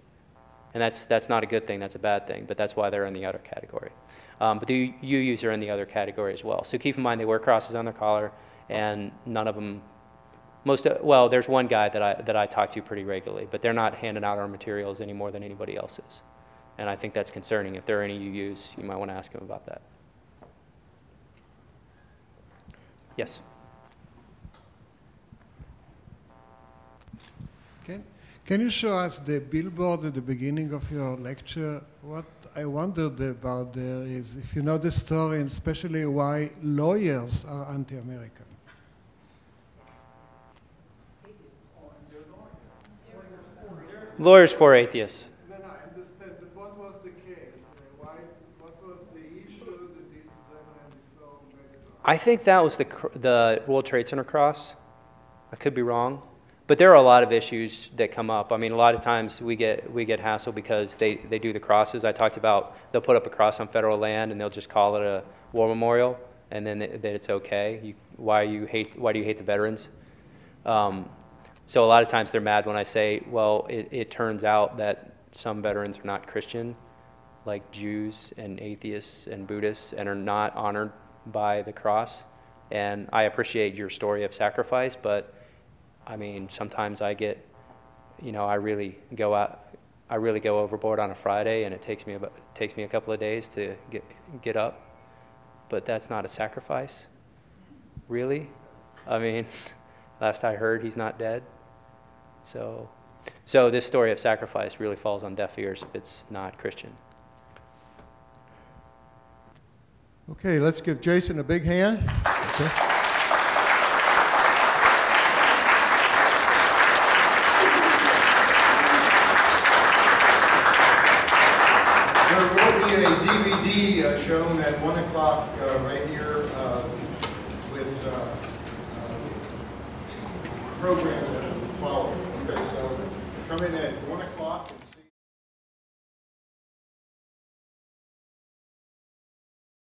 And that's not a good thing, that's a bad thing, but that's why they're in the other category. But the UUs are in the other category as well. So keep in mind they wear crosses on their collar, and none of them, well, there's one guy that I talk to pretty regularly, but they're not handing out our materials any more than anybody else is. And I think that's concerning. If there are any UUs, you might want to ask him about that. Yes? Can you show us the billboard at the beginning of your lecture? What I wondered about there is if you know the story, and especially why lawyers are anti-American. Lawyers for atheists. No, I understand, but what was the case? What was the issue that this reverend is so negative? I think that was the World Trade Center cross. I could be wrong. But there are a lot of issues that come up. I mean, a lot of times we get hassled because they do the crosses. I talked about they'll put up a cross on federal land and they'll just call it a war memorial, and then that it's okay. Why do you hate the veterans? So a lot of times they're mad when I say, well, it turns out that some veterans are not Christian, like Jews and atheists and Buddhists, and are not honored by the cross. And I appreciate your story of sacrifice, but I mean, sometimes I get, I really go overboard on a Friday, and it takes me a couple of days to get up. But that's not a sacrifice, really. I mean, Last I heard, he's not dead. So this story of sacrifice really falls on deaf ears if it's not Christian. Okay, let's give Jason a big hand. Okay. There will be a DVD shown at 1 o'clock right here with a program that will follow. Okay, so come in at 1 o'clock and see.